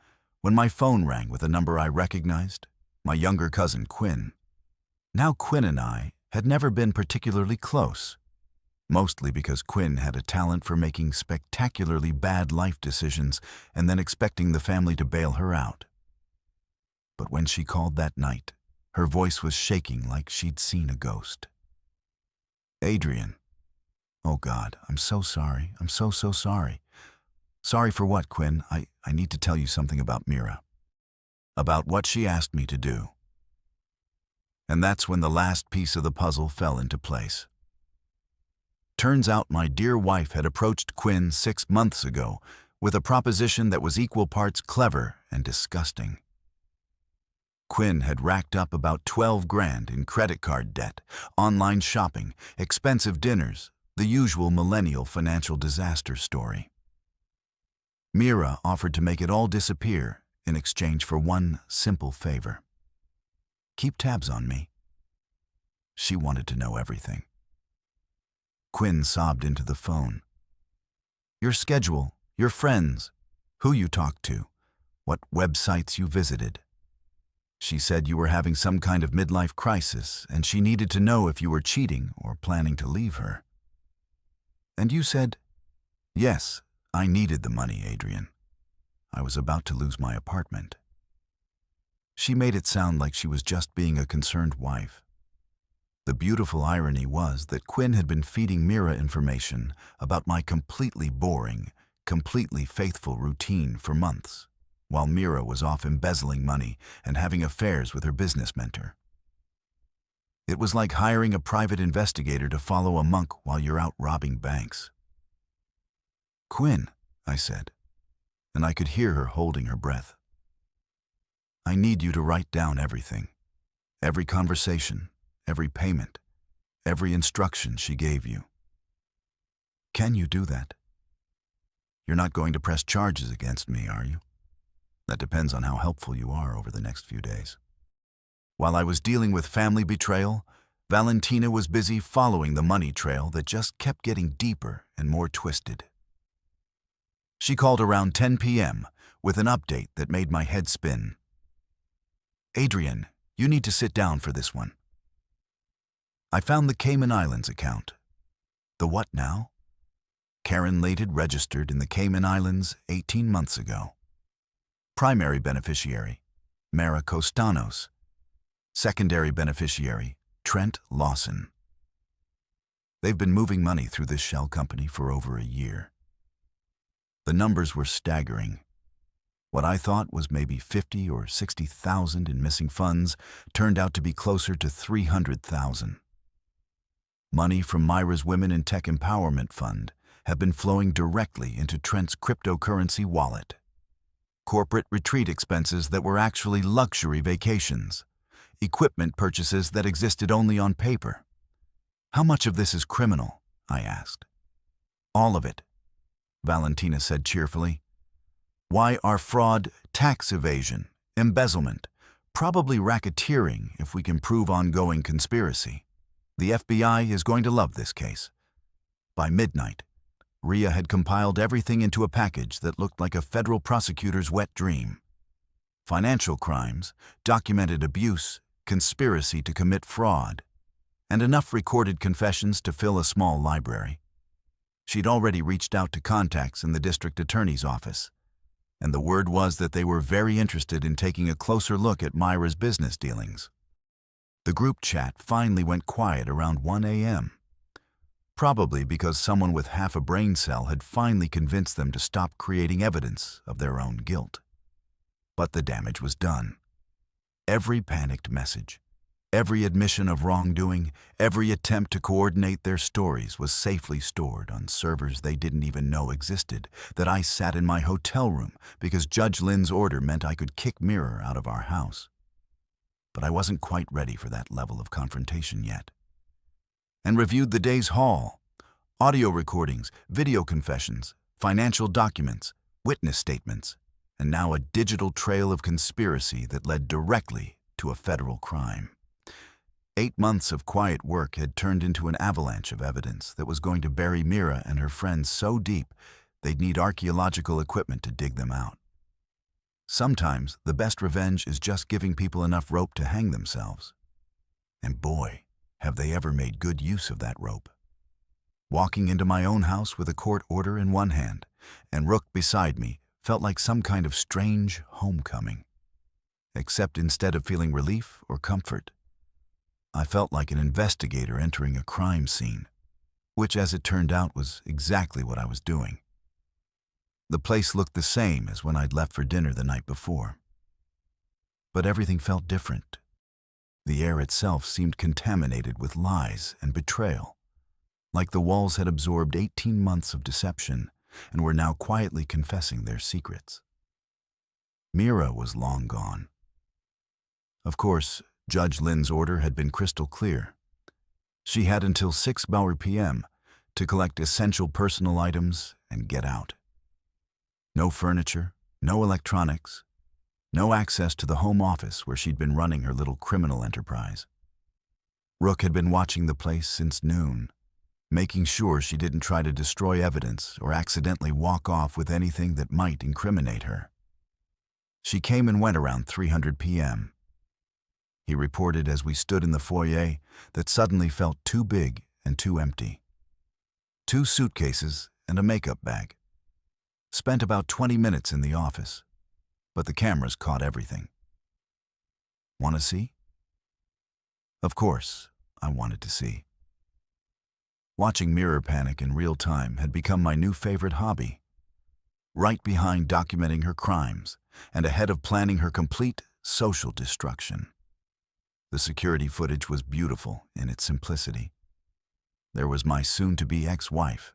when my phone rang with a number I recognized, my younger cousin Quinn. Now Quinn and I had never been particularly close, mostly because Quinn had a talent for making spectacularly bad life decisions and then expecting the family to bail her out. But when she called that night, her voice was shaking like she'd seen a ghost. Adrienne. Oh God, I'm so sorry. I'm so sorry. Sorry for what, Quinn? I need to tell you something about Mira. About what she asked me to do. And that's when the last piece of the puzzle fell into place. Turns out my dear wife had approached Quinn 6 months ago with a proposition that was equal parts clever and disgusting. Quinn had racked up about 12 grand in credit card debt, online shopping, expensive dinners, the usual millennial financial disaster story. Mira offered to make it all disappear in exchange for one simple favor. Keep tabs on me. She wanted to know everything. Quinn sobbed into the phone. Your schedule, your friends, who you talked to, what websites you visited. She said you were having some kind of midlife crisis and she needed to know if you were cheating or planning to leave her. And you said, yes, I needed the money, Adrienne. I was about to lose my apartment. She made it sound like she was just being a concerned wife. The beautiful irony was that Quinn had been feeding Mira information about my completely boring, completely faithful routine for months, while Mira was off embezzling money and having affairs with her business mentor. It was like hiring a private investigator to follow a monk while you're out robbing banks. Quinn, I said, and I could hear her holding her breath. I need you to write down everything, every conversation, every payment, every instruction she gave you. Can you do that? You're not going to press charges against me, are you? That depends on how helpful you are over the next few days. While I was dealing with family betrayal, Valentina was busy following the money trail that just kept getting deeper and more twisted. She called around 10 p.m. with an update that made my head spin. Adrienne, you need to sit down for this one. I found the Cayman Islands account. The what now? Karen Lated registered in the Cayman Islands 18 months ago. Primary beneficiary, Mara Costanos. Secondary beneficiary, Trent Lawson. They've been moving money through this shell company for over a year. The numbers were staggering. What I thought was maybe 50 or 60,000 in missing funds turned out to be closer to 300,000. Money from Myra's Women in Tech Empowerment Fund had been flowing directly into Trent's cryptocurrency wallet. Corporate retreat expenses that were actually luxury vacations. Equipment purchases that existed only on paper. "How much of this is criminal?" I asked. "All of it," Valentina said cheerfully. "Why are fraud, tax evasion, embezzlement, probably racketeering if we can prove ongoing conspiracy. The FBI is going to love this case." By midnight, Ria had compiled everything into a package that looked like a federal prosecutor's wet dream. Financial crimes, documented abuse, conspiracy to commit fraud, and enough recorded confessions to fill a small library. She'd already reached out to contacts in the district attorney's office, and the word was that they were very interested in taking a closer look at Myra's business dealings. The group chat finally went quiet around 1 a.m., probably because someone with half a brain cell had finally convinced them to stop creating evidence of their own guilt. But the damage was done. Every panicked message, every admission of wrongdoing, every attempt to coordinate their stories was safely stored on servers they didn't even know existed, that I sat in my hotel room because Judge Lynn's order meant I could kick Mira out of our house. But I wasn't quite ready for that level of confrontation yet. And reviewed the day's haul: audio recordings, video confessions, financial documents, witness statements, and now a digital trail of conspiracy that led directly to a federal crime. 8 months of quiet work had turned into an avalanche of evidence that was going to bury Mira and her friends so deep they'd need archaeological equipment to dig them out. Sometimes the best revenge is just giving people enough rope to hang themselves. And boy, have they ever made good use of that rope. Walking into my own house with a court order in one hand and Rook beside me felt like some kind of strange homecoming. Except instead of feeling relief or comfort, I felt like an investigator entering a crime scene, which as it turned out was exactly what I was doing. The place looked the same as when I'd left for dinner the night before. But everything felt different. The air itself seemed contaminated with lies and betrayal, like the walls had absorbed 18 months of deception and were now quietly confessing their secrets. Mira was long gone. Of course, Judge Lynn's order had been crystal clear. She had until 6 p.m. to collect essential personal items and get out. No furniture, no electronics, no access to the home office where she'd been running her little criminal enterprise. Rook had been watching the place since noon, making sure she didn't try to destroy evidence or accidentally walk off with anything that might incriminate her. She came and went around 3:00 p.m. He reported as we stood in the foyer that suddenly felt too big and too empty. 2 suitcases and a makeup bag. Spent about 20 minutes in the office, but the cameras caught everything. Want to see? Of course, I wanted to see. Watching Mirror panic in real time had become my new favorite hobby. Right behind documenting her crimes and ahead of planning her complete social destruction. The security footage was beautiful in its simplicity. There was my soon-to-be ex-wife,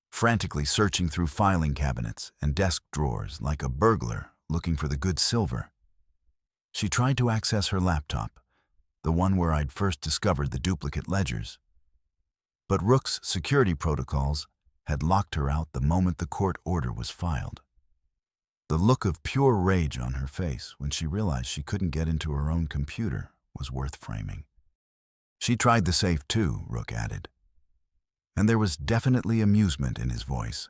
frantically searching through filing cabinets and desk drawers like a burglar looking for the good silver. She tried to access her laptop, the one where I'd first discovered the duplicate ledgers. But Rook's security protocols had locked her out the moment the court order was filed. The look of pure rage on her face when she realized she couldn't get into her own computer was worth framing. She tried the safe too, Rook added. And there was definitely amusement in his voice.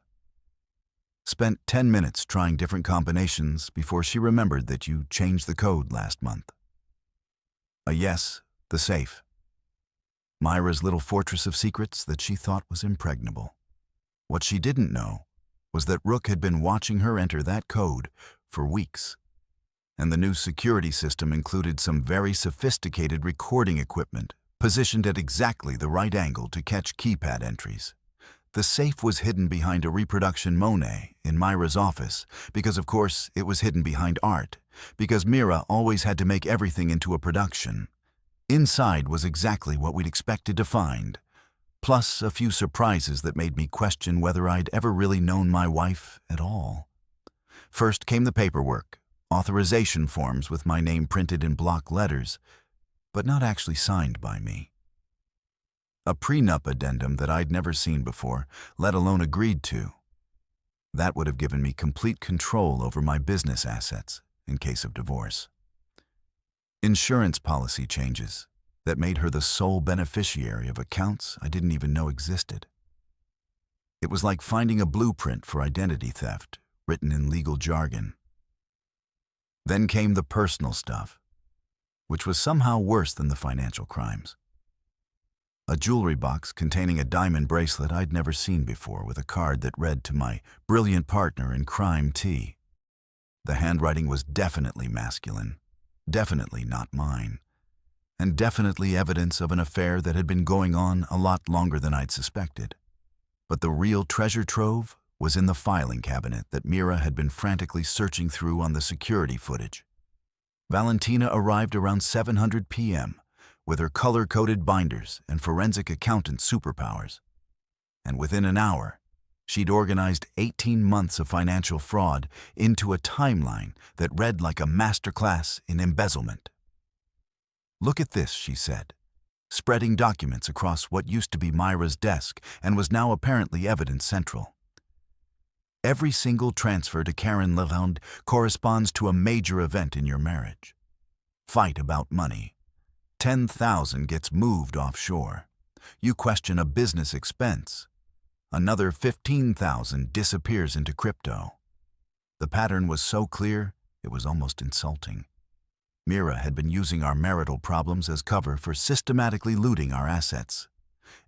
Spent 10 minutes trying different combinations before she remembered that you changed the code last month. A yes, the safe. Myra's little fortress of secrets that she thought was impregnable. What she didn't know was that Rook had been watching her enter that code for weeks. And the new security system included some very sophisticated recording equipment positioned at exactly the right angle to catch keypad entries. The safe was hidden behind a reproduction Monet in Myra's office because, of course, it was hidden behind art, because Mira always had to make everything into a production. Inside was exactly what we'd expected to find: plus a few surprises that made me question whether I'd ever really known my wife at all. First came the paperwork, authorization forms with my name printed in block letters, but not actually signed by me. A prenup addendum that I'd never seen before, let alone agreed to. That would have given me complete control over my business assets in case of divorce. Insurance policy changes that made her the sole beneficiary of accounts I didn't even know existed. It was like finding a blueprint for identity theft, written in legal jargon. Then came the personal stuff, which was somehow worse than the financial crimes. A jewelry box containing a diamond bracelet I'd never seen before with a card that read to my brilliant partner in crime T. The handwriting was definitely masculine, definitely not mine, and definitely evidence of an affair that had been going on a lot longer than I'd suspected. But the real treasure trove was in the filing cabinet that Mira had been frantically searching through on the security footage. Valentina arrived around 7:00 p.m., with her color-coded binders and forensic accountant superpowers. And within an hour, she'd organized 18 months of financial fraud into a timeline that read like a masterclass in embezzlement. "Look at this," she said, spreading documents across what used to be Myra's desk and was now apparently evidence central. "Every single transfer to Karen Lalonde corresponds to a major event in your marriage. Fight about money. 10,000 gets moved offshore. You question a business expense. Another 15,000 disappears into crypto." The pattern was so clear, it was almost insulting. Mira had been using our marital problems as cover for systematically looting our assets.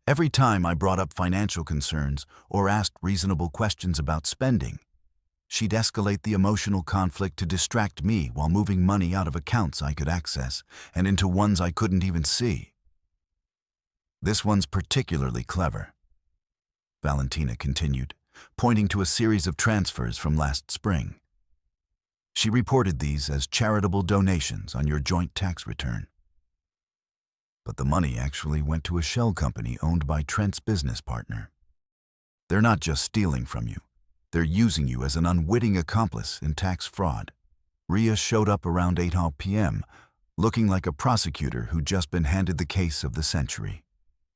Every time I brought up financial concerns or asked reasonable questions about spending, she'd escalate the emotional conflict to distract me while moving money out of accounts I could access and into ones I couldn't even see. "This one's particularly clever," Valentina continued, pointing to a series of transfers from last spring. She reported these as charitable donations on your joint tax return. But the money actually went to a shell company owned by Trent's business partner. They're not just stealing from you. They're using you as an unwitting accomplice in tax fraud. Ria showed up around 8 p.m., looking like a prosecutor who'd just been handed the case of the century.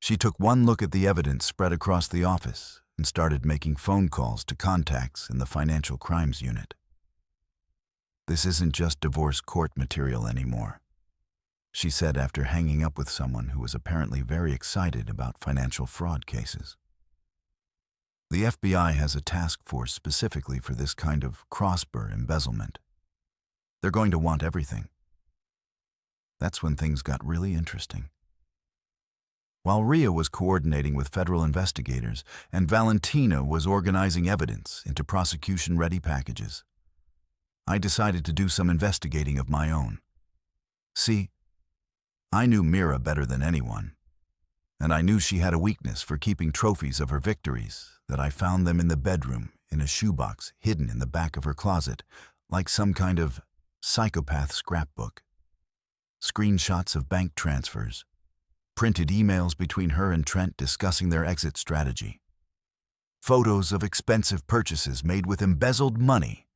She took one look at the evidence spread across the office and started making phone calls to contacts in the financial crimes unit. "This isn't just divorce court material anymore," she said after hanging up with someone who was apparently very excited about financial fraud cases. "The FBI has a task force specifically for this kind of cross-burr embezzlement. They're going to want everything." That's when things got really interesting. While Ria was coordinating with federal investigators and Valentina was organizing evidence into prosecution-ready packages, I decided to do some investigating of my own. See, I knew Mira better than anyone, and I knew she had a weakness for keeping trophies of her victories, that I found them in the bedroom in a shoebox hidden in the back of her closet, like some kind of psychopath scrapbook. Screenshots of bank transfers, printed emails between her and Trent discussing their exit strategy, photos of expensive purchases made with embezzled money,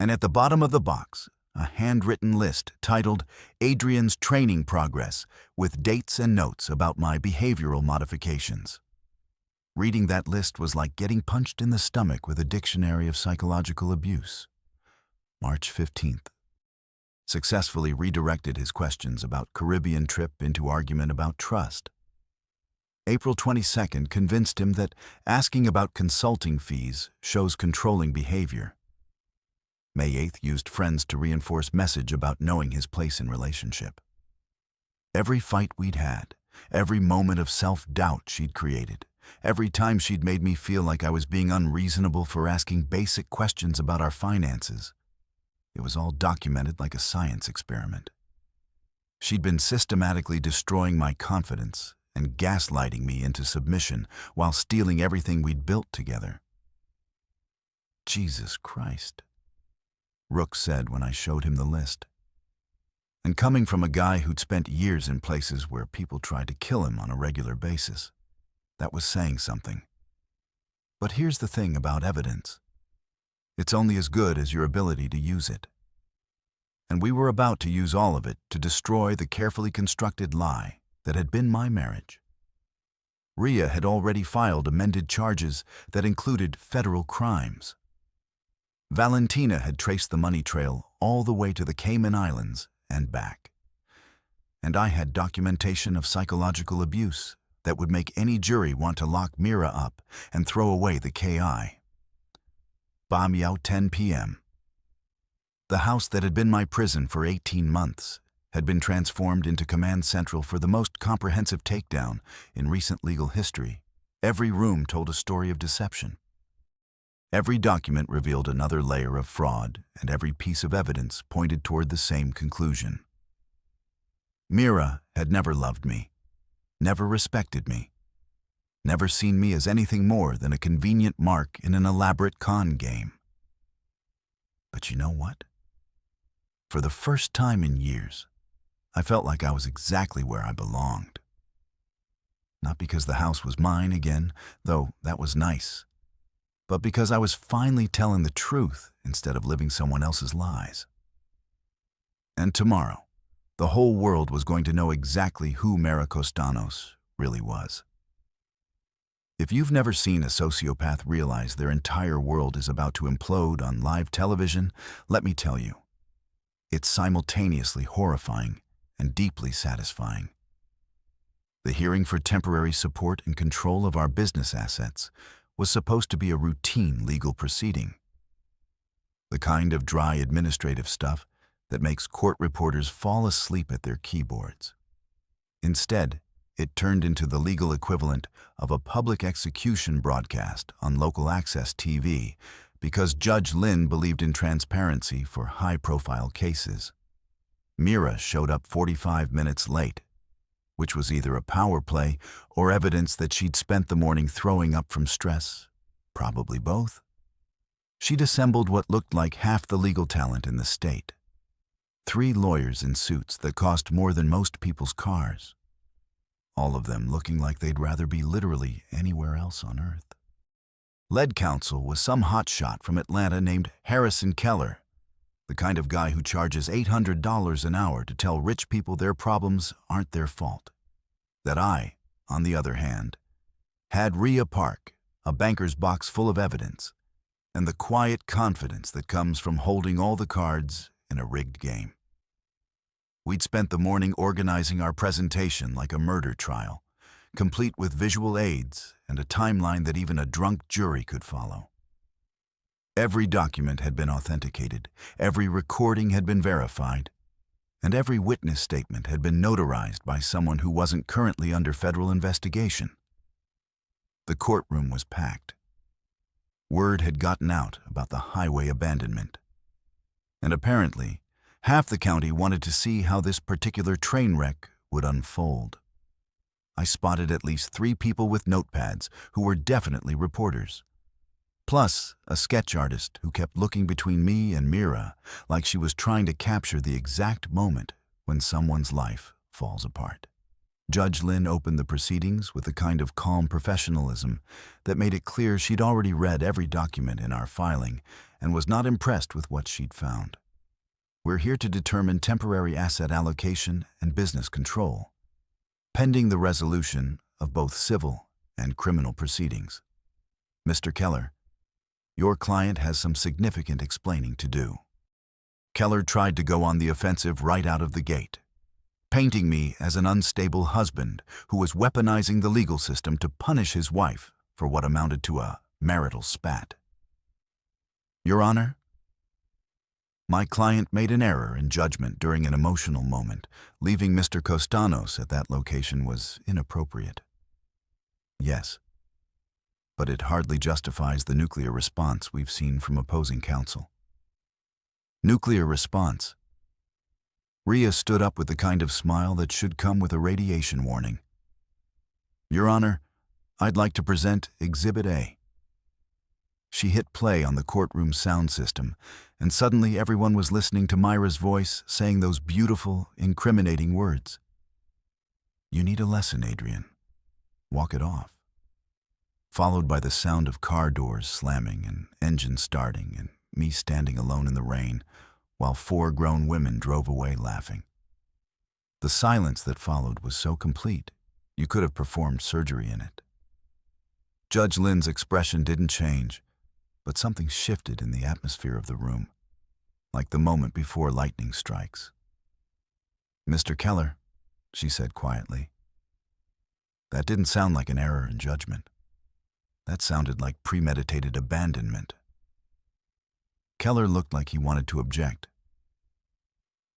and at the bottom of the box, a handwritten list titled Adrian's Training Progress with dates and notes about my behavioral modifications. Reading that list was like getting punched in the stomach with a dictionary of psychological abuse. March 15th. Successfully redirected his questions about Caribbean trip into argument about trust. April 22nd convinced him that asking about consulting fees shows controlling behavior. May 8th used friends to reinforce message about knowing his place in relationship. Every fight we'd had, every moment of self-doubt she'd created, every time she'd made me feel like I was being unreasonable for asking basic questions about our finances, it was all documented like a science experiment. She'd been systematically destroying my confidence and gaslighting me into submission while stealing everything we'd built together. Jesus Christ, Rook said when I showed him the list. And coming from a guy who'd spent years in places where people tried to kill him on a regular basis, That was saying something. But here's the thing about evidence. It's only as good as your ability to use it. And we were about to use all of it to destroy the carefully constructed lie that had been my marriage. Rhea had already filed amended charges that included federal crimes. Valentina had traced the money trail all the way to the Cayman Islands and back. And I had documentation of psychological abuse that would make any jury want to lock Mira up and throw away the KI. Bamyao 10 p.m. The house that had been my prison for 18 months had been transformed into command central for the most comprehensive takedown in recent legal history. Every room told a story of deception. Every document revealed another layer of fraud, and every piece of evidence pointed toward the same conclusion. Mira had never loved me, never respected me, never seen me as anything more than a convenient mark in an elaborate con game. But you know what? For the first time in years, I felt like I was exactly where I belonged. Not because the house was mine again, though that was nice, but because I was finally telling the truth instead of living someone else's lies. And tomorrow, the whole world was going to know exactly who Mira Costanos really was. If you've never seen a sociopath realize their entire world is about to implode on live television, let me tell you, it's simultaneously horrifying and deeply satisfying. The hearing for temporary support and control of our business assets was supposed to be a routine legal proceeding. The kind of dry administrative stuff that makes court reporters fall asleep at their keyboards. Instead, it turned into the legal equivalent of a public execution broadcast on local access TV because Judge Lin believed in transparency for high-profile cases. Mira showed up 45 minutes late, which was either a power play or evidence that she'd spent the morning throwing up from stress, probably both. She'd assembled what looked like half the legal talent in the state. 3 lawyers in suits that cost more than most people's cars, all of them looking like they'd rather be literally anywhere else on earth. Lead counsel was some hotshot from Atlanta named Harrison Keller, the kind of guy who charges $800 an hour to tell rich people their problems aren't their fault. That I, on the other hand, had Rhea Park, a banker's box full of evidence, and the quiet confidence that comes from holding all the cards in a rigged game. We'd spent the morning organizing our presentation like a murder trial, complete with visual aids and a timeline that even a drunk jury could follow. Every document had been authenticated, every recording had been verified, and every witness statement had been notarized by someone who wasn't currently under federal investigation. The courtroom was packed. Word had gotten out about the highway abandonment. And apparently, half the county wanted to see how this particular train wreck would unfold. I spotted at least 3 people with notepads who were definitely reporters. Plus, a sketch artist who kept looking between me and Mira like she was trying to capture the exact moment when someone's life falls apart. Judge Lin opened the proceedings with a kind of calm professionalism that made it clear she'd already read every document in our filing and was not impressed with what she'd found. We're here to determine temporary asset allocation and business control, pending the resolution of both civil and criminal proceedings. Mr. Keller, your client has some significant explaining to do. Keller tried to go on the offensive right out of the gate, painting me as an unstable husband who was weaponizing the legal system to punish his wife for what amounted to a marital spat. Your Honor, my client made an error in judgment during an emotional moment. Leaving Mr. Costanos at that location was inappropriate. Yes, but it hardly justifies the nuclear response we've seen from opposing counsel. Nuclear response. Rhea stood up with the kind of smile that should come with a radiation warning. Your Honor, I'd like to present Exhibit A. She hit play on the courtroom sound system, and suddenly everyone was listening to Myra's voice saying those beautiful, incriminating words. You need a lesson, Adrian. Walk it off. followed by the sound of car doors slamming and engines starting and me standing alone in the rain while 4 grown women drove away laughing. The silence that followed was so complete, you could have performed surgery in it. Judge Lynn's expression didn't change, but something shifted in the atmosphere of the room, like the moment before lightning strikes. "Mr. Keller," she said quietly. That didn't sound like an error in judgment. That sounded like premeditated abandonment. Keller looked like he wanted to object.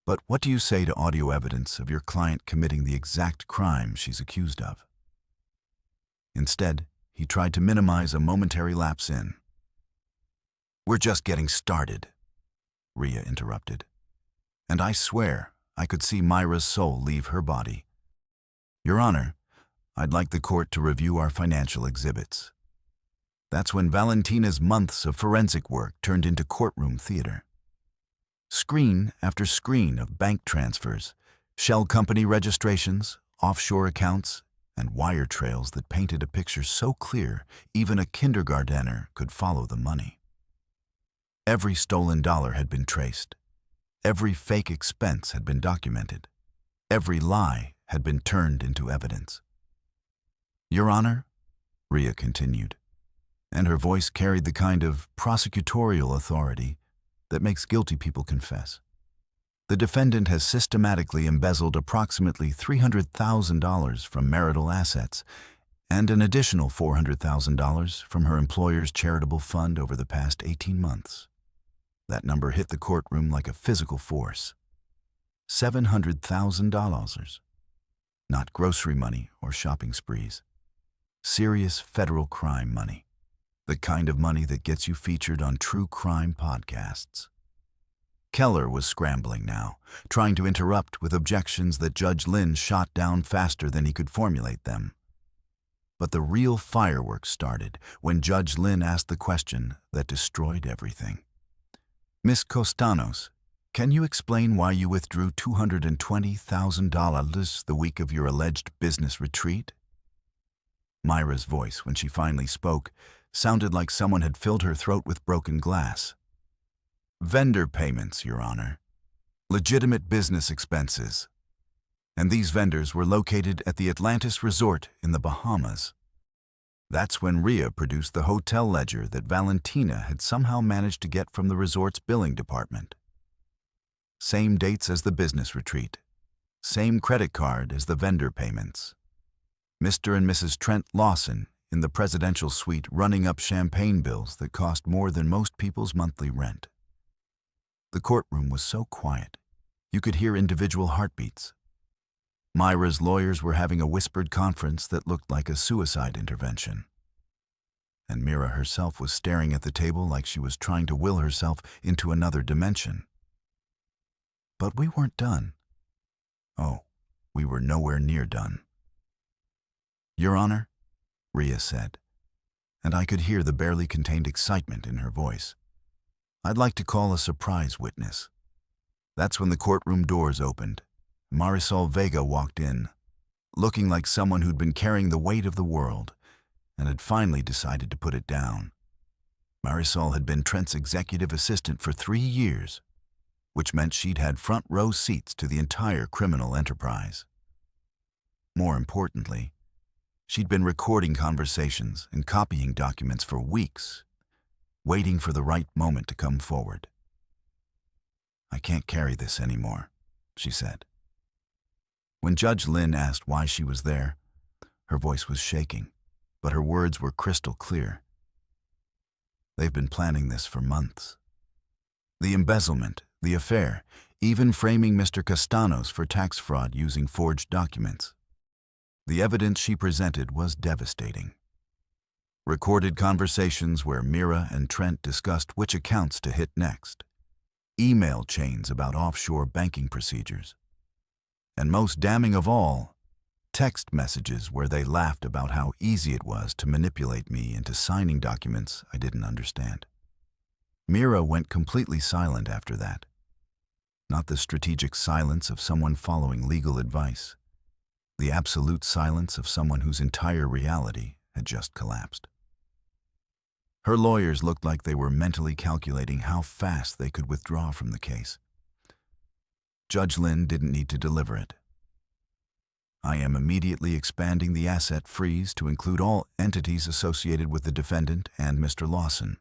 "But what do you say to audio evidence of your client committing the exact crime she's accused of?" Instead, he tried to minimize a momentary lapse in. "We're just getting started," Rhea interrupted. "And I swear I could see Myra's soul leave her body. Your Honor, I'd like the court to review our financial exhibits." That's when Valentina's months of forensic work turned into courtroom theater. Screen after screen of bank transfers, shell company registrations, offshore accounts, and wire trails that painted a picture so clear even a kindergartner could follow the money. Every stolen dollar had been traced. Every fake expense had been documented. Every lie had been turned into evidence. "Your Honor," Rhea continued, and her voice carried the kind of prosecutorial authority that makes guilty people confess. "The defendant has systematically embezzled approximately $300,000 from marital assets and an additional $400,000 from her employer's charitable fund over the past 18 months. That number hit the courtroom like a physical force. $700,000. Not grocery money or shopping sprees. Serious federal crime money. The kind of money that gets you featured on true crime podcasts." Keller was scrambling now, trying to interrupt with objections that Judge Lynn shot down faster than he could formulate them. But the real fireworks started when Judge Lynn asked the question that destroyed everything. "Miss Costanos, can you explain why you withdrew $220,000 the week of your alleged business retreat?" Myra's voice, when she finally spoke, sounded like someone had filled her throat with broken glass. "Vendor payments, Your Honor. Legitimate business expenses. And these vendors were located at the Atlantis Resort in the Bahamas." That's when Rhea produced the hotel ledger that Valentina had somehow managed to get from the resort's billing department. Same dates as the business retreat. Same credit card as the vendor payments. Mr. and Mrs. Trent Lawson in the presidential suite running up champagne bills that cost more than most people's monthly rent. The courtroom was so quiet, you could hear individual heartbeats. Myra's lawyers were having a whispered conference that looked like a suicide intervention. And Mira herself was staring at the table like she was trying to will herself into another dimension. But we weren't done. Oh, we were nowhere near done. "Your Honor," Rhea said, and I could hear the barely contained excitement in her voice. "I'd like to call a surprise witness." That's when the courtroom doors opened. Marisol Vega walked in, looking like someone who'd been carrying the weight of the world and had finally decided to put it down. Marisol had been Trent's executive assistant for 3 years, which meant she'd had front row seats to the entire criminal enterprise. More importantly, she'd been recording conversations and copying documents for weeks, waiting for the right moment to come forward. "I can't carry this anymore," she said. When Judge Lynn asked why she was there, her voice was shaking, but her words were crystal clear. "They've been planning this for months. The embezzlement, the affair, even framing Mr. Castanos for tax fraud using forged documents. The evidence she presented was devastating. Recorded conversations where Mira and Trent discussed which accounts to hit next. Email chains about offshore banking procedures. And most damning of all, text messages where they laughed about how easy it was to manipulate me into signing documents I didn't understand. Mira went completely silent after that. Not the strategic silence of someone following legal advice. The absolute silence of someone whose entire reality had just collapsed. Her lawyers looked like they were mentally calculating how fast they could withdraw from the case. Judge Lynn didn't need to deliver it. I am immediately expanding the asset freeze to include all entities associated with the defendant and Mr. Lawson.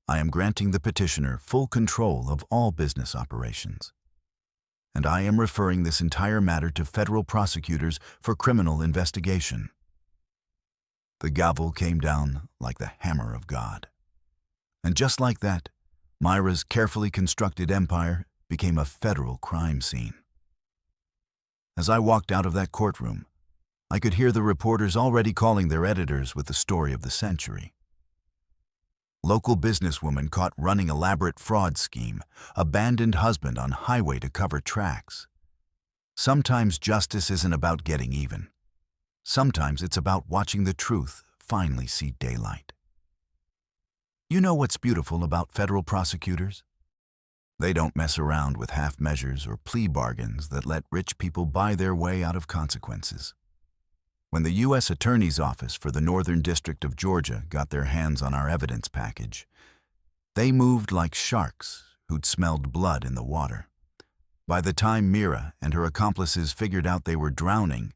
I am granting the petitioner full control of all business operations. And I am referring this entire matter to federal prosecutors for criminal investigation. The gavel came down like the hammer of God. And just like that, Myra's carefully constructed empire became a federal crime scene. As I walked out of that courtroom, I could hear the reporters already calling their editors with the story of the century. Local businesswoman caught running elaborate fraud scheme, abandoned husband on highway to cover tracks. Sometimes justice isn't about getting even. Sometimes it's about watching the truth finally see daylight. You know what's beautiful about federal prosecutors? They don't mess around with half measures or plea bargains that let rich people buy their way out of consequences. When the U.S. Attorney's Office for the Northern District of Georgia got their hands on our evidence package, they moved like sharks who'd smelled blood in the water. By the time Mira and her accomplices figured out they were drowning,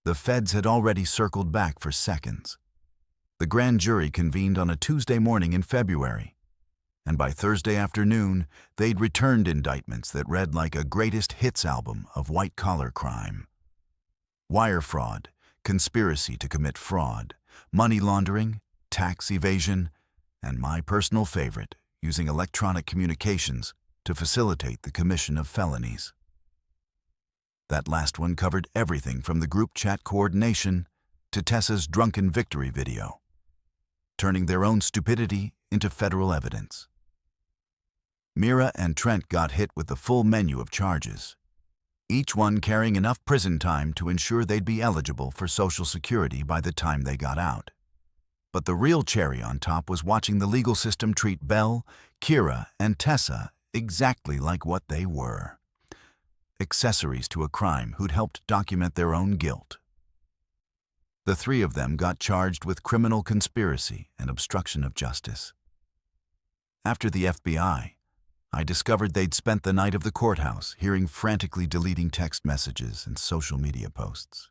the feds had already circled back for seconds. The grand jury convened on a Tuesday morning in February, and by Thursday afternoon, they'd returned indictments that read like a greatest hits album of white-collar crime. Wire fraud, conspiracy to commit fraud, money laundering, tax evasion, and my personal favorite, using electronic communications to facilitate the commission of felonies. That last one covered everything from the group chat coordination to Tessa's drunken victory video, turning their own stupidity into federal evidence. Mira and Trent got hit with the full menu of charges, each one carrying enough prison time to ensure they'd be eligible for Social Security by the time they got out. But the real cherry on top was watching the legal system treat Belle, Kira, and Tessa exactly like what they were: accessories to a crime who'd helped document their own guilt. The three of them got charged with criminal conspiracy and obstruction of justice. After the FBI, I discovered they'd spent the night of the courthouse hearing frantically deleting text messages and social media posts.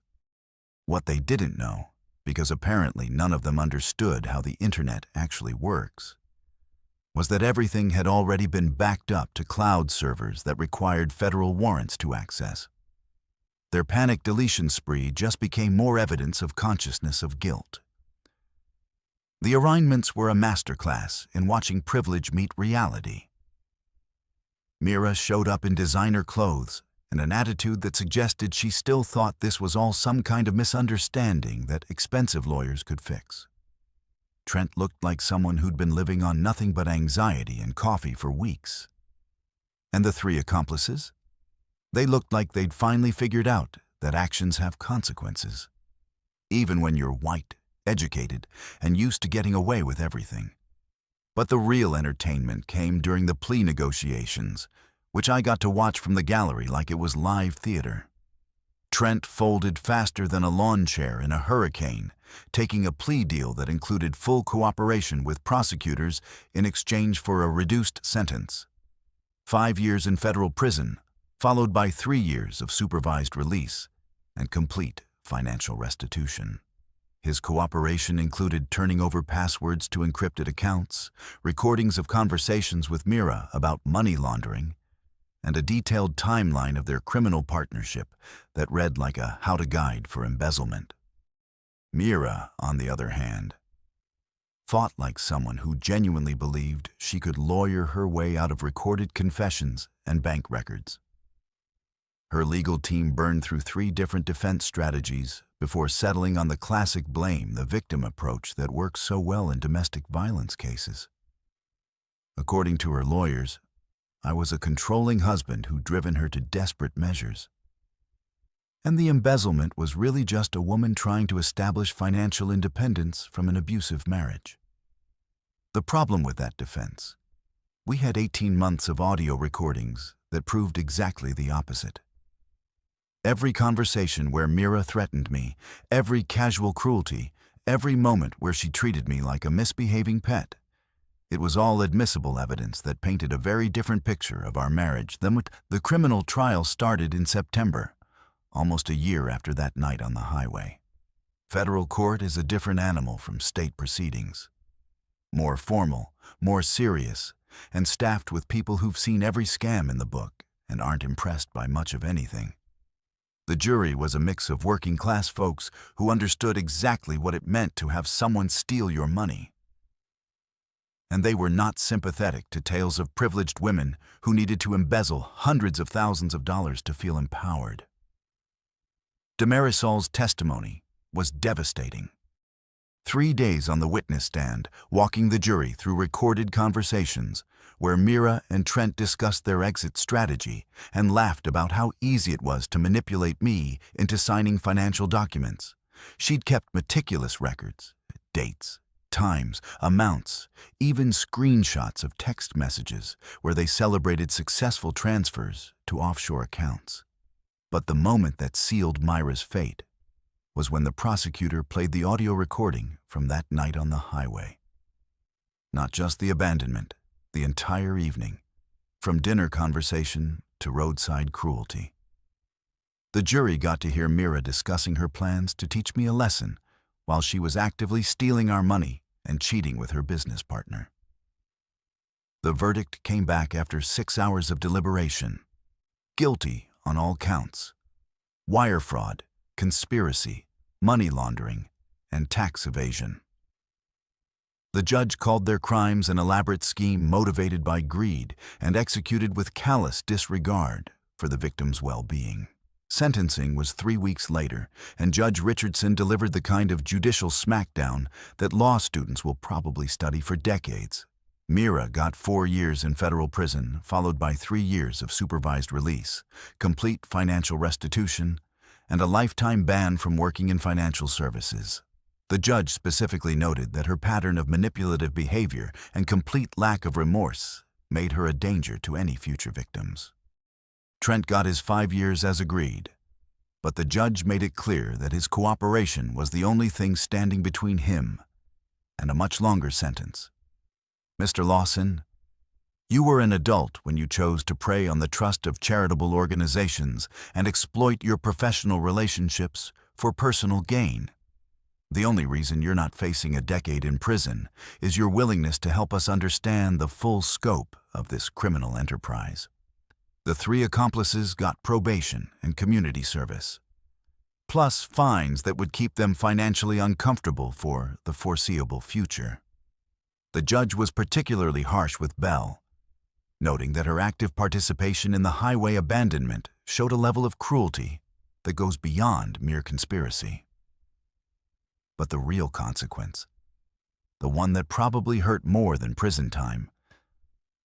What they didn't know, because apparently none of them understood how the internet actually works, was that everything had already been backed up to cloud servers that required federal warrants to access. Their panic deletion spree just became more evidence of consciousness of guilt. The arraignments were a masterclass in watching privilege meet reality. Mira showed up in designer clothes and an attitude that suggested she still thought this was all some kind of misunderstanding that expensive lawyers could fix. Trent looked like someone who'd been living on nothing but anxiety and coffee for weeks. And the three accomplices? They looked like they'd finally figured out that actions have consequences, even when you're white, educated, and used to getting away with everything. But the real entertainment came during the plea negotiations, which I got to watch from the gallery like it was live theater. Trent folded faster than a lawn chair in a hurricane, taking a plea deal that included full cooperation with prosecutors in exchange for a reduced sentence: 5 years in federal prison, followed by 3 years of supervised release and complete financial restitution. His cooperation included turning over passwords to encrypted accounts, recordings of conversations with Mira about money laundering, and a detailed timeline of their criminal partnership that read like a how-to guide for embezzlement. Mira, on the other hand, fought like someone who genuinely believed she could lawyer her way out of recorded confessions and bank records. Her legal team burned through 3 different defense strategies before settling on the classic blame the victim approach that works so well in domestic violence cases. According to her lawyers, I was a controlling husband who'd driven her to desperate measures. And the embezzlement was really just a woman trying to establish financial independence from an abusive marriage. The problem with that defense: we had 18 months of audio recordings that proved exactly the opposite. Every conversation where Mira threatened me, every casual cruelty, every moment where she treated me like a misbehaving pet. It was all admissible evidence that painted a very different picture of our marriage than what the criminal trial started in September, almost a year after that night on the highway. Federal court is a different animal from state proceedings. More formal, more serious, and staffed with people who've seen every scam in the book and aren't impressed by much of anything. The jury was a mix of working-class folks who understood exactly what it meant to have someone steal your money. And they were not sympathetic to tales of privileged women who needed to embezzle hundreds of thousands of dollars to feel empowered. Demarisol's testimony was devastating. 3 days on the witness stand, walking the jury through recorded conversations where Mira and Trent discussed their exit strategy and laughed about how easy it was to manipulate me into signing financial documents. She'd kept meticulous records, dates, times, amounts, even screenshots of text messages where they celebrated successful transfers to offshore accounts. But the moment that sealed Myra's fate was when the prosecutor played the audio recording from that night on the highway. Not just the abandonment, the entire evening, from dinner conversation to roadside cruelty. The jury got to hear Mira discussing her plans to teach me a lesson while she was actively stealing our money and cheating with her business partner. The verdict came back after 6 hours of deliberation. Guilty on all counts: wire fraud, conspiracy, money laundering, and tax evasion. The judge called their crimes an elaborate scheme motivated by greed and executed with callous disregard for the victim's well-being. Sentencing was 3 weeks later, and Judge Richardson delivered the kind of judicial smackdown that law students will probably study for decades. Mira got 4 years in federal prison, followed by 3 years of supervised release, complete financial restitution, and a lifetime ban from working in financial services. The judge specifically noted that her pattern of manipulative behavior and complete lack of remorse made her a danger to any future victims. Trent got his 5 years as agreed, but the judge made it clear that his cooperation was the only thing standing between him and a much longer sentence. Mr. Lawson, you were an adult when you chose to prey on the trust of charitable organizations and exploit your professional relationships for personal gain. The only reason you're not facing a decade in prison is your willingness to help us understand the full scope of this criminal enterprise. The 3 accomplices got probation and community service, plus fines that would keep them financially uncomfortable for the foreseeable future. The judge was particularly harsh with Belle, noting that her active participation in the highway abandonment showed a level of cruelty that goes beyond mere conspiracy. But the real consequence, the one that probably hurt more than prison time,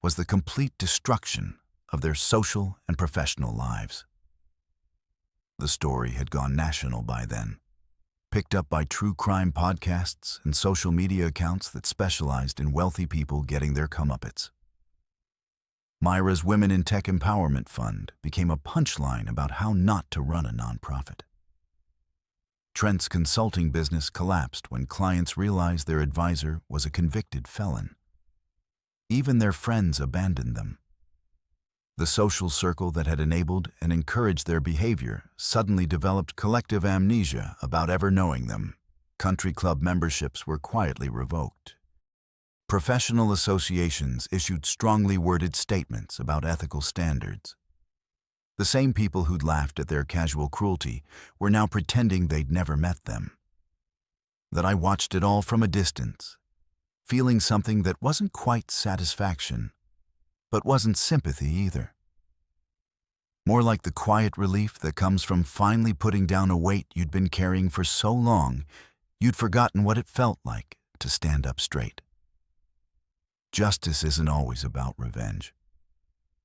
was the complete destruction of their social and professional lives. The story had gone national by then, picked up by true crime podcasts and social media accounts that specialized in wealthy people getting their comeuppance. Myra's Women in Tech Empowerment Fund became a punchline about how not to run a nonprofit. Trent's consulting business collapsed when clients realized their advisor was a convicted felon. Even their friends abandoned them. The social circle that had enabled and encouraged their behavior suddenly developed collective amnesia about ever knowing them. Country club memberships were quietly revoked. Professional associations issued strongly worded statements about ethical standards. The same people who'd laughed at their casual cruelty were now pretending they'd never met them. That I watched it all from a distance, feeling something that wasn't quite satisfaction, but wasn't sympathy either. More like the quiet relief that comes from finally putting down a weight you'd been carrying for so long you'd forgotten what it felt like to stand up straight. Justice isn't always about revenge.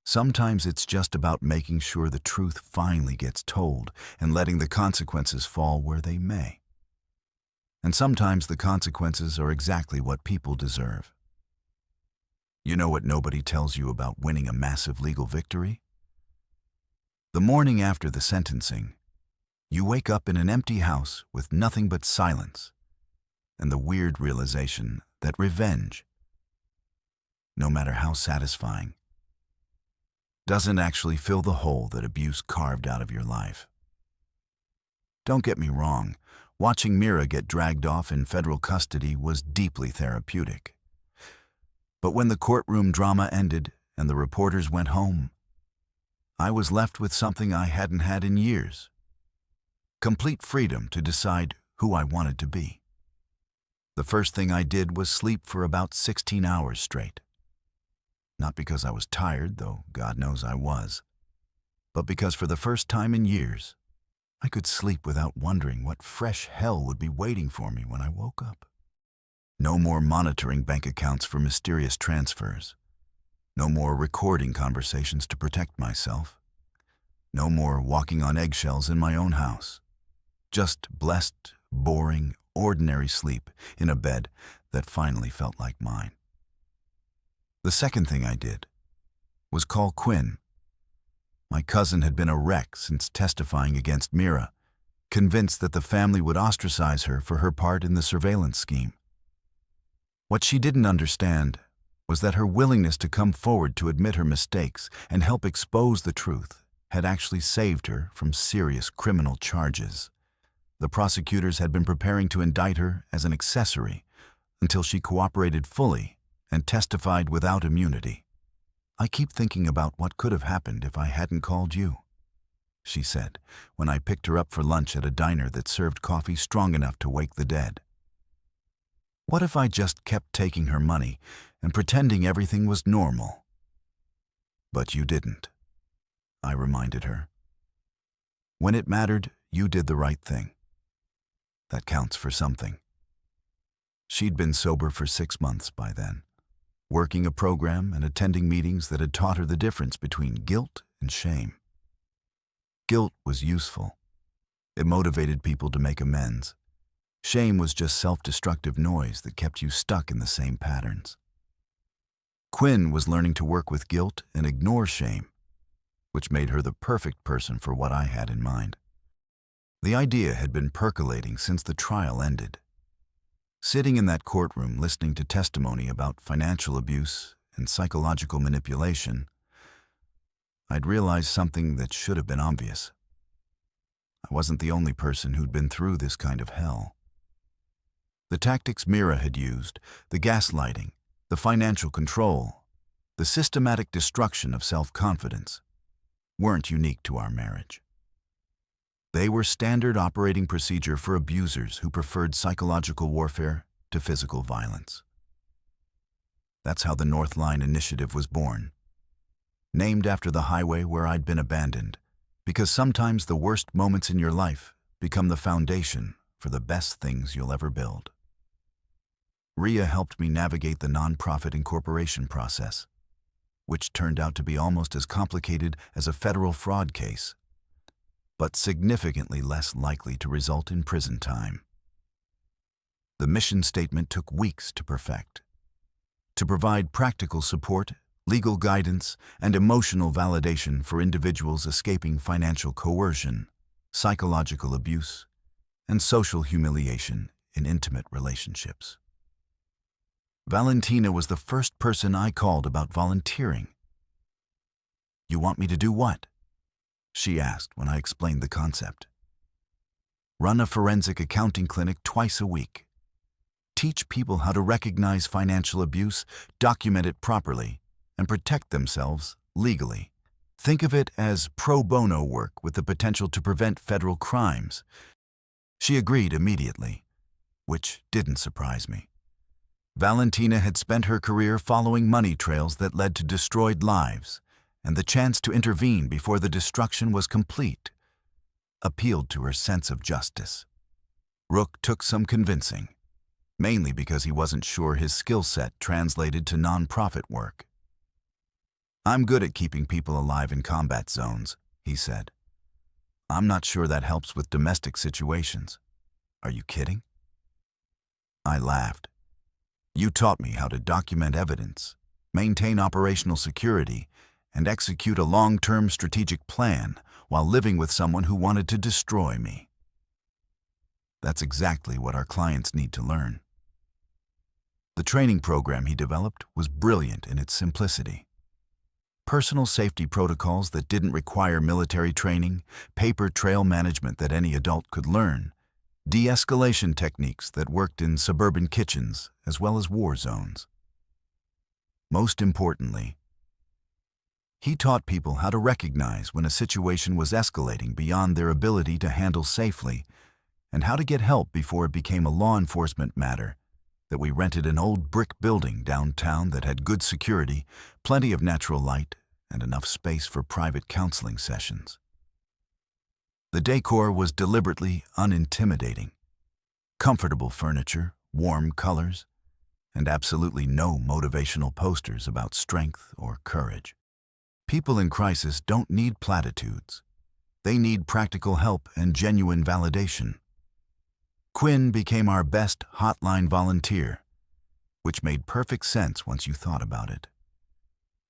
Sometimes it's just about making sure the truth finally gets told and letting the consequences fall where they may. And sometimes the consequences are exactly what people deserve. You know what nobody tells you about winning a massive legal victory? The morning after the sentencing, you wake up in an empty house with nothing but silence and the weird realization that revenge, no matter how satisfying, doesn't actually fill the hole that abuse carved out of your life. Don't get me wrong, watching Mira get dragged off in federal custody was deeply therapeutic. But when the courtroom drama ended and the reporters went home, I was left with something I hadn't had in years: complete freedom to decide who I wanted to be. The first thing I did was sleep for about 16 hours straight. Not because I was tired, though God knows I was, but because for the first time in years, I could sleep without wondering what fresh hell would be waiting for me when I woke up. No more monitoring bank accounts for mysterious transfers. No more recording conversations to protect myself. No more walking on eggshells in my own house. Just blessed, boring, ordinary sleep in a bed that finally felt like mine. The second thing I did was call Quinn. My cousin had been a wreck since testifying against Mira, convinced that the family would ostracize her for her part in the surveillance scheme. What she didn't understand was that her willingness to come forward to admit her mistakes and help expose the truth had actually saved her from serious criminal charges. The prosecutors had been preparing to indict her as an accessory until she cooperated fully and testified without immunity. "I keep thinking about what could have happened if I hadn't called you," she said when I picked her up for lunch at a diner that served coffee strong enough to wake the dead. "What if I just kept taking her money and pretending everything was normal?" "But you didn't," I reminded her. "When it mattered, you did the right thing. That counts for something." She'd been sober for 6 months by then, working a program and attending meetings that had taught her the difference between guilt and shame. Guilt was useful. It motivated people to make amends. Shame was just self-destructive noise that kept you stuck in the same patterns. Quinn was learning to work with guilt and ignore shame, which made her the perfect person for what I had in mind. The idea had been percolating since the trial ended. Sitting in that courtroom listening to testimony about financial abuse and psychological manipulation, I'd realized something that should have been obvious. I wasn't the only person who'd been through this kind of hell. The tactics Mira had used, the gaslighting, the financial control, the systematic destruction of self-confidence, weren't unique to our marriage. They were standard operating procedure for abusers who preferred psychological warfare to physical violence. That's how the North Line Initiative was born, named after the highway where I'd been abandoned, because sometimes the worst moments in your life become the foundation for the best things you'll ever build. Rhea helped me navigate the nonprofit incorporation process, which turned out to be almost as complicated as a federal fraud case, but significantly less likely to result in prison time. The mission statement took weeks to perfect. To provide practical support, legal guidance, and emotional validation for individuals escaping financial coercion, psychological abuse, and social humiliation in intimate relationships. Valentina was the first person I called about volunteering. "You want me to do what?" she asked when I explained the concept. "Run a forensic accounting clinic twice a week. Teach people how to recognize financial abuse, document it properly, and protect themselves legally. Think of it as pro bono work with the potential to prevent federal crimes." She agreed immediately, which didn't surprise me. Valentina had spent her career following money trails that led to destroyed lives, and the chance to intervene before the destruction was complete appealed to her sense of justice. Rook took some convincing, mainly because he wasn't sure his skill set translated to nonprofit work. "I'm good at keeping people alive in combat zones," he said. "I'm not sure that helps with domestic situations." "Are you kidding?" I laughed. "You taught me how to document evidence, maintain operational security, and execute a long-term strategic plan while living with someone who wanted to destroy me." That's exactly what our clients need to learn. The training program he developed was brilliant in its simplicity. Personal safety protocols that didn't require military training, paper trail management that any adult could learn, de-escalation techniques that worked in suburban kitchens as well as war zones. Most importantly, he taught people how to recognize when a situation was escalating beyond their ability to handle safely and how to get help before it became a law enforcement matter that we rented an old brick building downtown that had good security, plenty of natural light, and enough space for private counseling sessions. The decor was deliberately unintimidating. Comfortable furniture, warm colors, and absolutely no motivational posters about strength or courage. People in crisis don't need platitudes. They need practical help and genuine validation. Quinn became our best hotline volunteer, which made perfect sense once you thought about it.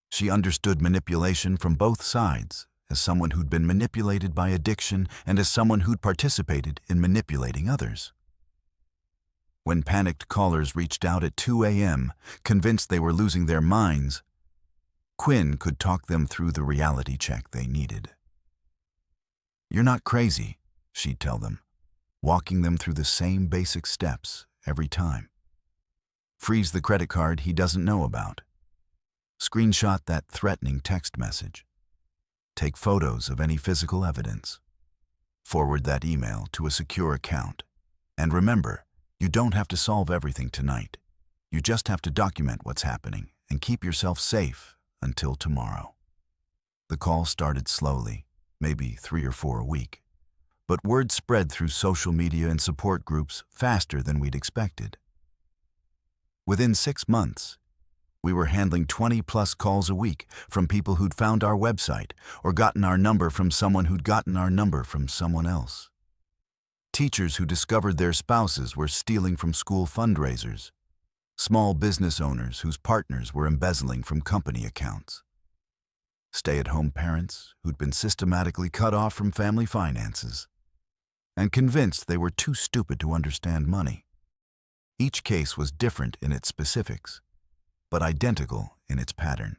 She understood manipulation from both sides, as someone who'd been manipulated by addiction and as someone who'd participated in manipulating others. When panicked callers reached out at 2 a.m., convinced they were losing their minds, Quinn could talk them through the reality check they needed. "You're not crazy," she'd tell them, walking them through the same basic steps every time. Freeze the credit card he doesn't know about. Screenshot that threatening text message. Take photos of any physical evidence. Forward that email to a secure account. And remember, you don't have to solve everything tonight. You just have to document what's happening and keep yourself safe until tomorrow. The call started slowly, maybe 3 or 4 a week, but word spread through social media and support groups faster than we'd expected. Within 6 months, we were handling 20-plus calls a week from people who'd found our website or gotten our number from someone who'd gotten our number from someone else. Teachers who discovered their spouses were stealing from school fundraisers. Small business owners whose partners were embezzling from company accounts. Stay-at-home parents who'd been systematically cut off from family finances and convinced they were too stupid to understand money. Each case was different in its specifics, but identical in its pattern.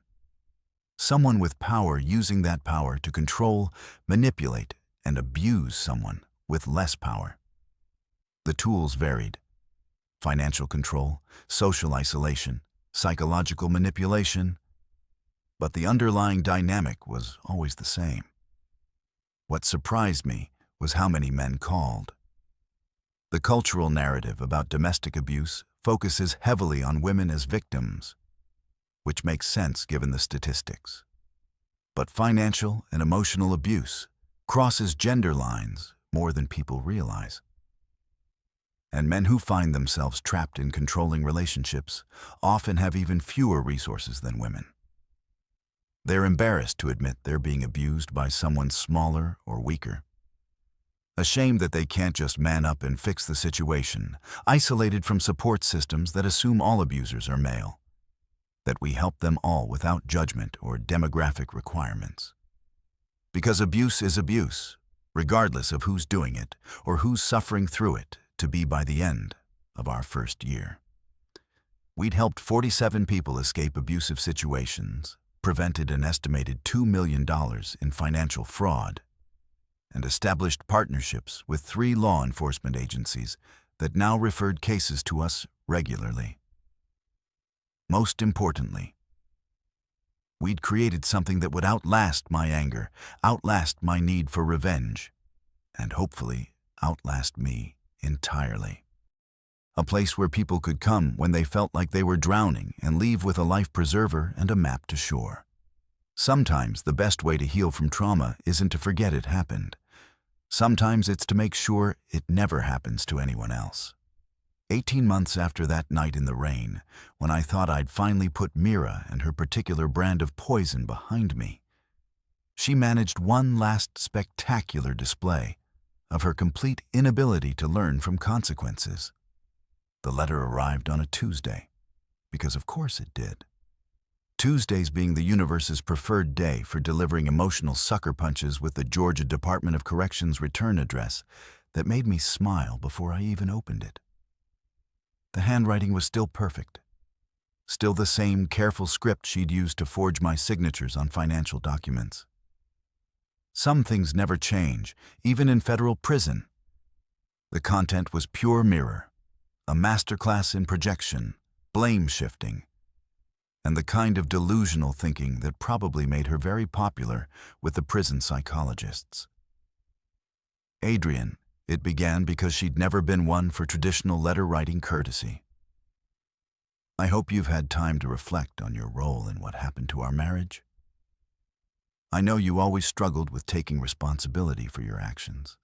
Someone with power using that power to control, manipulate, and abuse someone with less power. The tools varied: financial control, social isolation, psychological manipulation, but the underlying dynamic was always the same. What surprised me was how many men called. The cultural narrative about domestic abuse focuses heavily on women as victims, which makes sense given the statistics. But financial and emotional abuse crosses gender lines more than people realize. And men who find themselves trapped in controlling relationships often have even fewer resources than women. They're embarrassed to admit they're being abused by someone smaller or weaker. Ashamed that they can't just man up and fix the situation, isolated from support systems that assume all abusers are male. That we help them all without judgment or demographic requirements. Because abuse is abuse, regardless of who's doing it or who's suffering through it, to be by the end of our first year. We'd helped 47 people escape abusive situations, prevented an estimated $2 million in financial fraud, and established partnerships with 3 law enforcement agencies that now referred cases to us regularly. Most importantly, we'd created something that would outlast my anger, outlast my need for revenge, and hopefully outlast me entirely. A place where people could come when they felt like they were drowning and leave with a life preserver and a map to shore. Sometimes the best way to heal from trauma isn't to forget it happened. Sometimes it's to make sure it never happens to anyone else. 18 months after that night in the rain, when I thought I'd finally put Mira and her particular brand of poison behind me, she managed one last spectacular display of her complete inability to learn from consequences. The letter arrived on a Tuesday, because of course it did. Tuesdays being the universe's preferred day for delivering emotional sucker punches with the Georgia Department of Corrections return address that made me smile before I even opened it. The handwriting was still perfect, Still the same careful script she'd used to forge my signatures on financial documents. Some things never change, even in federal prison. The content was pure mirror, a masterclass in projection, blame shifting, and the kind of delusional thinking that probably made her very popular with the prison psychologists. Adrian, it began because she'd never been one for traditional letter-writing courtesy. I hope you've had time to reflect on your role in what happened to our marriage. I know you always struggled with taking responsibility for your actions.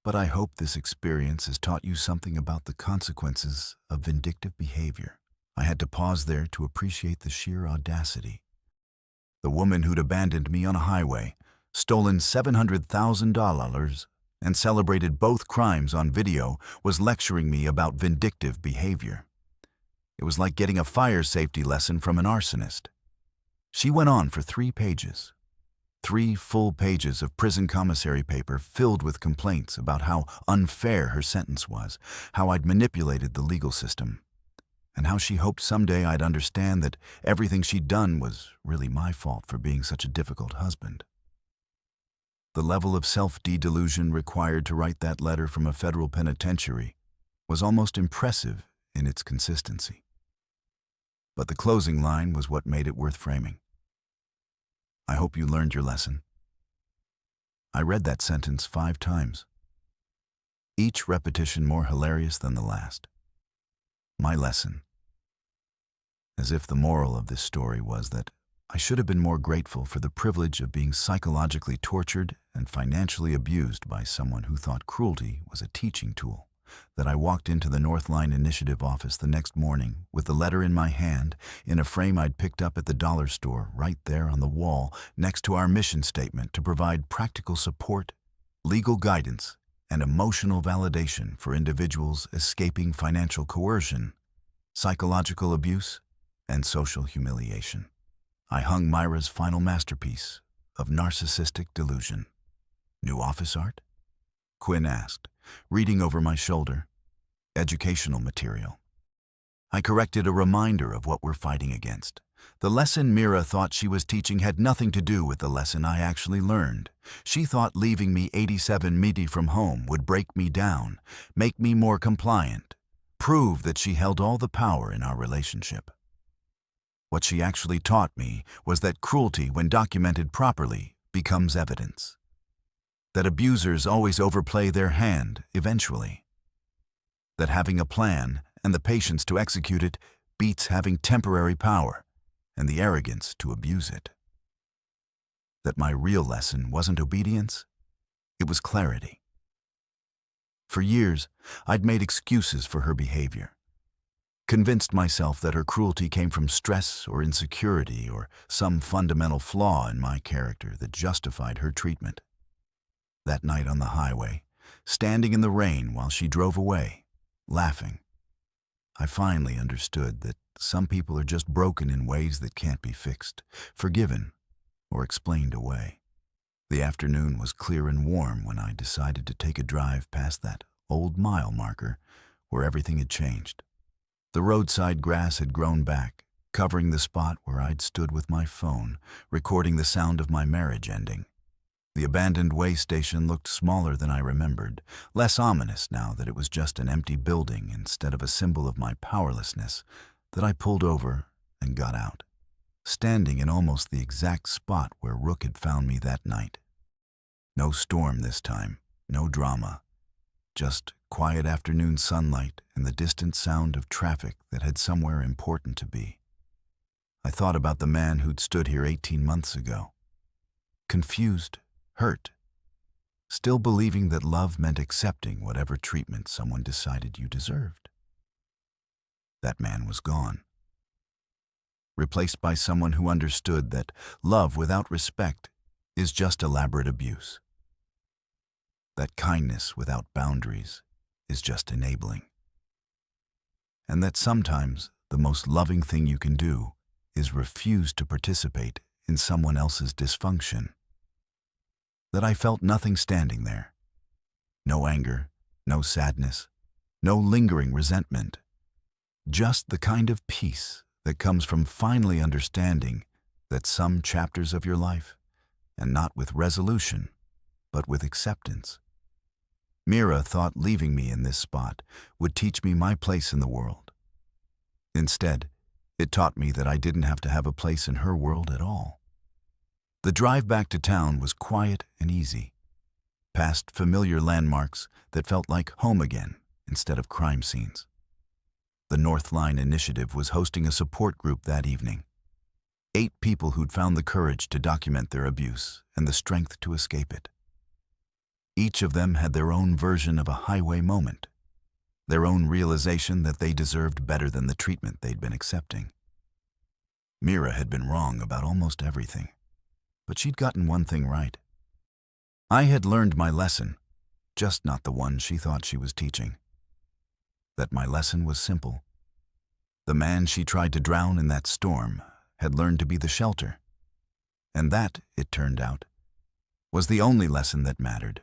But I hope this experience has taught you something about the consequences of vindictive behavior. I had to pause there to appreciate the sheer audacity. The woman who'd abandoned me on a highway, stolen $700,000, and celebrated both crimes on video was lecturing me about vindictive behavior. It was like getting a fire safety lesson from an arsonist. She went on for 3 pages. 3 full pages of prison commissary paper filled with complaints about how unfair her sentence was, how I'd manipulated the legal system, and how she hoped someday I'd understand that everything she'd done was really my fault for being such a difficult husband. The level of self-delusion required to write that letter from a federal penitentiary was almost impressive in its consistency. But the closing line was what made it worth framing. I hope you learned your lesson. I read that sentence 5 times, each repetition more hilarious than the last. My lesson. As if the moral of this story was that I should have been more grateful for the privilege of being psychologically tortured and financially abused by someone who thought cruelty was a teaching tool, that I walked into the Northline Initiative office the next morning with the letter in my hand in a frame I'd picked up at the dollar store right there on the wall next to our mission statement to provide practical support, legal guidance, and emotional validation for individuals escaping financial coercion, psychological abuse, and social humiliation. I hung Myra's final masterpiece of narcissistic delusion. New office art? Quinn asked, reading over my shoulder. Educational material. I corrected a reminder of what we're fighting against. The lesson Mira thought she was teaching had nothing to do with the lesson I actually learned. She thought leaving me 87 midi from home would break me down, make me more compliant, prove that she held all the power in our relationship. What she actually taught me was that cruelty, when documented properly, becomes evidence. That abusers always overplay their hand eventually. That having a plan and the patience to execute it beats having temporary power and the arrogance to abuse it. That my real lesson wasn't obedience, it was clarity. For years, I'd made excuses for her behavior. Convinced myself that her cruelty came from stress or insecurity or some fundamental flaw in my character that justified her treatment. That night on the highway, standing in the rain while she drove away, laughing, I finally understood that some people are just broken in ways that can't be fixed, forgiven, or explained away. The afternoon was clear and warm when I decided to take a drive past that old mile marker where everything had changed. The roadside grass had grown back, covering the spot where I'd stood with my phone, recording the sound of my marriage ending. The abandoned way station looked smaller than I remembered, less ominous now that it was just an empty building instead of a symbol of my powerlessness, that I pulled over and got out, standing in almost the exact spot where Rook had found me that night. No storm this time, no drama, just quiet afternoon sunlight and the distant sound of traffic that had somewhere important to be. I thought about the man who'd stood here 18 months ago, confused, hurt, still believing that love meant accepting whatever treatment someone decided you deserved. That man was gone, replaced by someone who understood that love without respect is just elaborate abuse. That kindness without boundaries is just enabling. And that sometimes the most loving thing you can do is refuse to participate in someone else's dysfunction. That I felt nothing standing there. No anger, no sadness, no lingering resentment. Just the kind of peace that comes from finally understanding that some chapters of your life, and not with resolution, but with acceptance. Mira thought leaving me in this spot would teach me my place in the world. Instead, it taught me that I didn't have to have a place in her world at all. The drive back to town was quiet and easy, past familiar landmarks that felt like home again instead of crime scenes. The North Line Initiative was hosting a support group that evening. 8 people who'd found the courage to document their abuse and the strength to escape it. Each of them had their own version of a highway moment, their own realization that they deserved better than the treatment they'd been accepting. Mira had been wrong about almost everything, but she'd gotten one thing right. I had learned my lesson, just not the one she thought she was teaching. That my lesson was simple. The man she tried to drown in that storm had learned to be the shelter. And that, it turned out, was the only lesson that mattered.